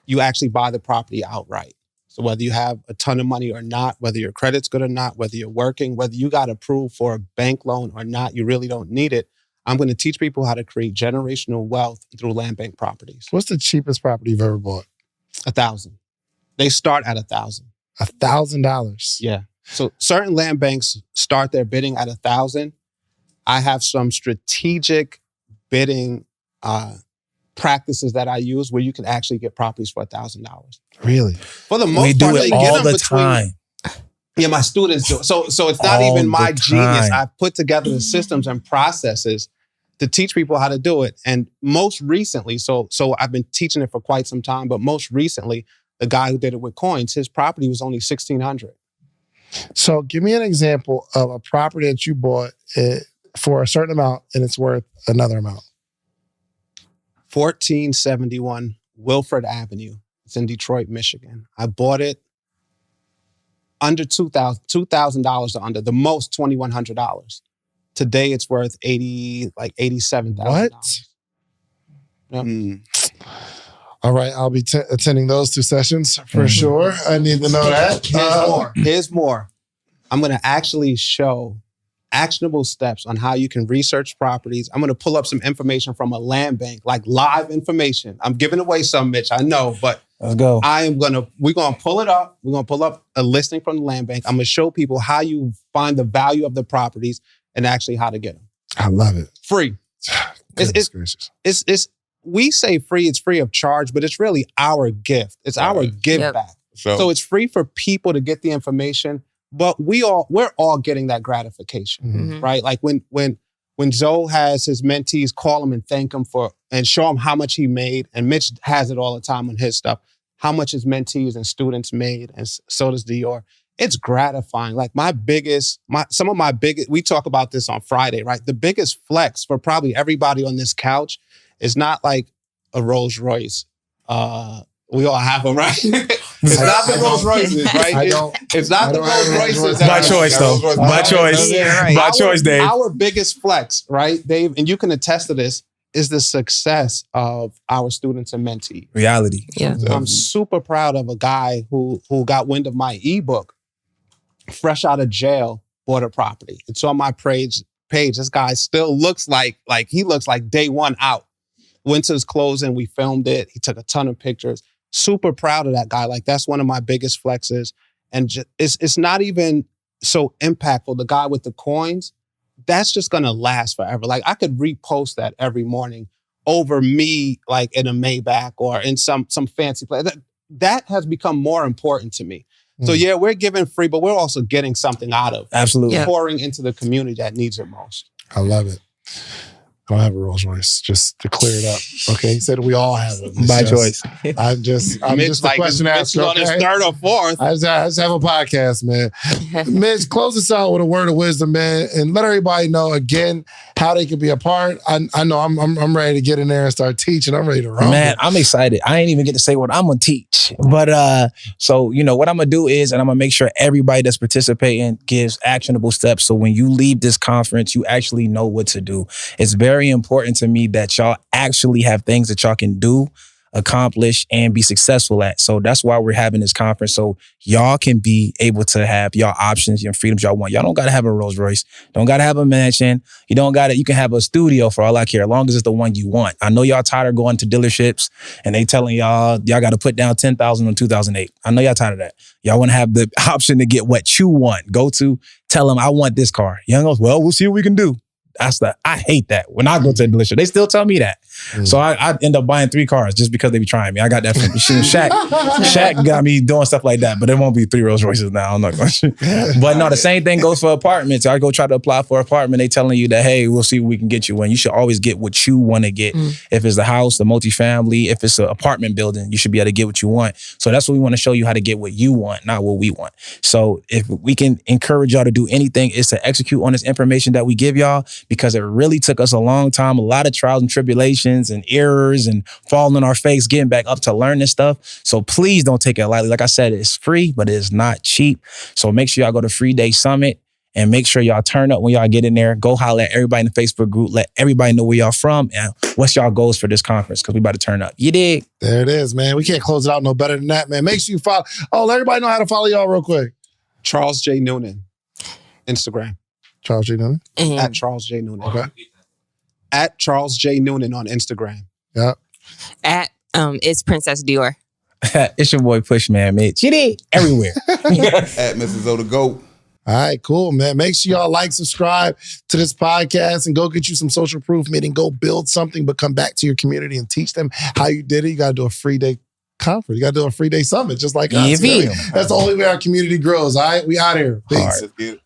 you actually buy the property outright. So whether you have a ton of money or not, whether your credit's good or not, whether you're working, whether you got approved for a bank loan or not, you really don't need it. I'm going to teach people how to create generational wealth through land bank properties. What's the cheapest property you've ever bought? $1,000. They start at $1,000. $1,000? Yeah. So certain land banks start their bidding at $1,000. I have some strategic bidding practices that I use where you can actually get properties for $1,000. Really? For the most we part, do it all the time. Yeah, my students do. So it's not even my genius. I put together the systems and processes to teach people how to do it. And most recently, so I've been teaching it for quite some time, but most recently, the guy who did it with coins, his property was only $1,600. So give me an example of a property that you bought for a certain amount and it's worth another amount. 1471 Wilford Avenue. It's in Detroit, Michigan. I bought it under $2,000 or under, the most $2,100. Today it's worth $87,000. What? Yep. All right, I'll be attending those 2 sessions for sure. I need to know that. Here's more. I'm going to actually show actionable steps on how you can research properties. I'm going to pull up some information from a land bank, like live information. I'm giving away some, Mitch, I know, but let's go. We're going to pull it up. We're going to pull up a listing from the land bank. I'm going to show people how you find the value of the properties and actually how to get them. I love it. Free. We say free, it's free of charge, but it's really our gift. It's our give back. So it's free for people to get the information, but we're all getting that gratification, right? Like when Zoe has his mentees call him and thank him and show him how much he made, and Mitch has it all the time on his stuff, how much his mentees and students made, and so does Dior. It's gratifying. Like some of my biggest, we talk about this on Friday, right? The biggest flex for probably everybody on this couch is not like a Rolls Royce. We all have them, right? It's not the Rolls Royces, right? It's not the Rolls Royces. By choice, though. By choice. By choice, Dave. Our biggest flex, right, Dave, and you can attest to this, is the success of our students and mentees. Reality. Yeah. I'm super proud of a guy who got wind of my ebook, fresh out of jail, bought a property. It's on my page. This guy still looks like he looks like day one out. Went to his closing, we filmed it. He took a ton of pictures. Super proud of that guy. Like, that's one of my biggest flexes. And it's not even so impactful. The guy with the coins, that's just gonna last forever. Like, I could repost that every morning over me, like in a Maybach or in some fancy place. That has become more important to me. So yeah, we're giving free, but we're also getting something out of it. Absolutely. Pouring into the community that needs it most. I love it. I don't have a Rolls Royce, just to clear it up. Okay, he said we all have it. By choice. I'm just a question asker. On his third or fourth. I just have a podcast, man. Mitch, close us out with a word of wisdom, man, and let everybody know again how they can be a part. I know I'm ready to get in there and start teaching. I'm ready to run. Man, I'm excited. I ain't even get to say what I'm gonna teach, but so what I'm gonna do is, and I'm gonna make sure everybody that's participating gives actionable steps. So when you leave this conference, you actually know what to do. It's very important to me that y'all actually have things that y'all can do, accomplish, and be successful at. So that's why we're having this conference. So y'all can be able to have y'all options, your freedoms y'all want. Y'all don't got to have a Rolls Royce. Don't got to have a mansion. You don't got to, you can have a studio for all I care, as long as it's the one you want. I know y'all tired of going to dealerships and they telling y'all got to put down $10,000 on 2008. I know y'all tired of that. Y'all want to have the option to get what you want. Tell them, I want this car. Young goes, well, we'll see what we can do. I hate that. When I go to a dealership, they still tell me that. So I end up buying 3 cars just because they be trying me. I got that from Shaq. Shaq got me doing stuff like that, but it won't be 3 Rolls Royces now. I'm not going to. But no, the same thing goes for apartments. I go try to apply for an apartment. They telling you that, hey, we'll see what we can get you. When you should always get what you want to get. If it's the house, the multifamily, if it's an apartment building, you should be able to get what you want. So that's what we want to show you, how to get what you want, not what we want. So if we can encourage y'all to do anything, is to execute on this information that we give y'all, because it really took us a long time, a lot of trials and tribulations and errors and falling on our face, getting back up to learn this stuff. So please don't take it lightly. Like I said, it's free, but it's not cheap. So make sure y'all go to Free Day Summit and make sure y'all turn up when y'all get in there. Go holler at everybody in the Facebook group. Let everybody know where y'all from and what's y'all goals for this conference, because we about to turn up. You dig? There it is, man. We can't close it out no better than that, man. Make sure you follow. Oh, let everybody know how to follow y'all real quick. Charles J. Nooonan, Instagram. Charles J. Nooonan? At Charles J. Nooonan. Okay. At Charles J. Nooonan on Instagram. Yeah. At it's Princess Dior. It's your boy Pushmanmitch. You did everywhere. At Mrs. Zoe the GOAT. All right, cool, man. Make sure y'all like, subscribe to this podcast, and go get you some social proof, meaning go build something, but come back to your community and teach them how you did it. You got to do a free day conference. You got to do a free day summit, just like us. Yeah, That's the only way our community grows. All right, we out here. Peace. Let's get it.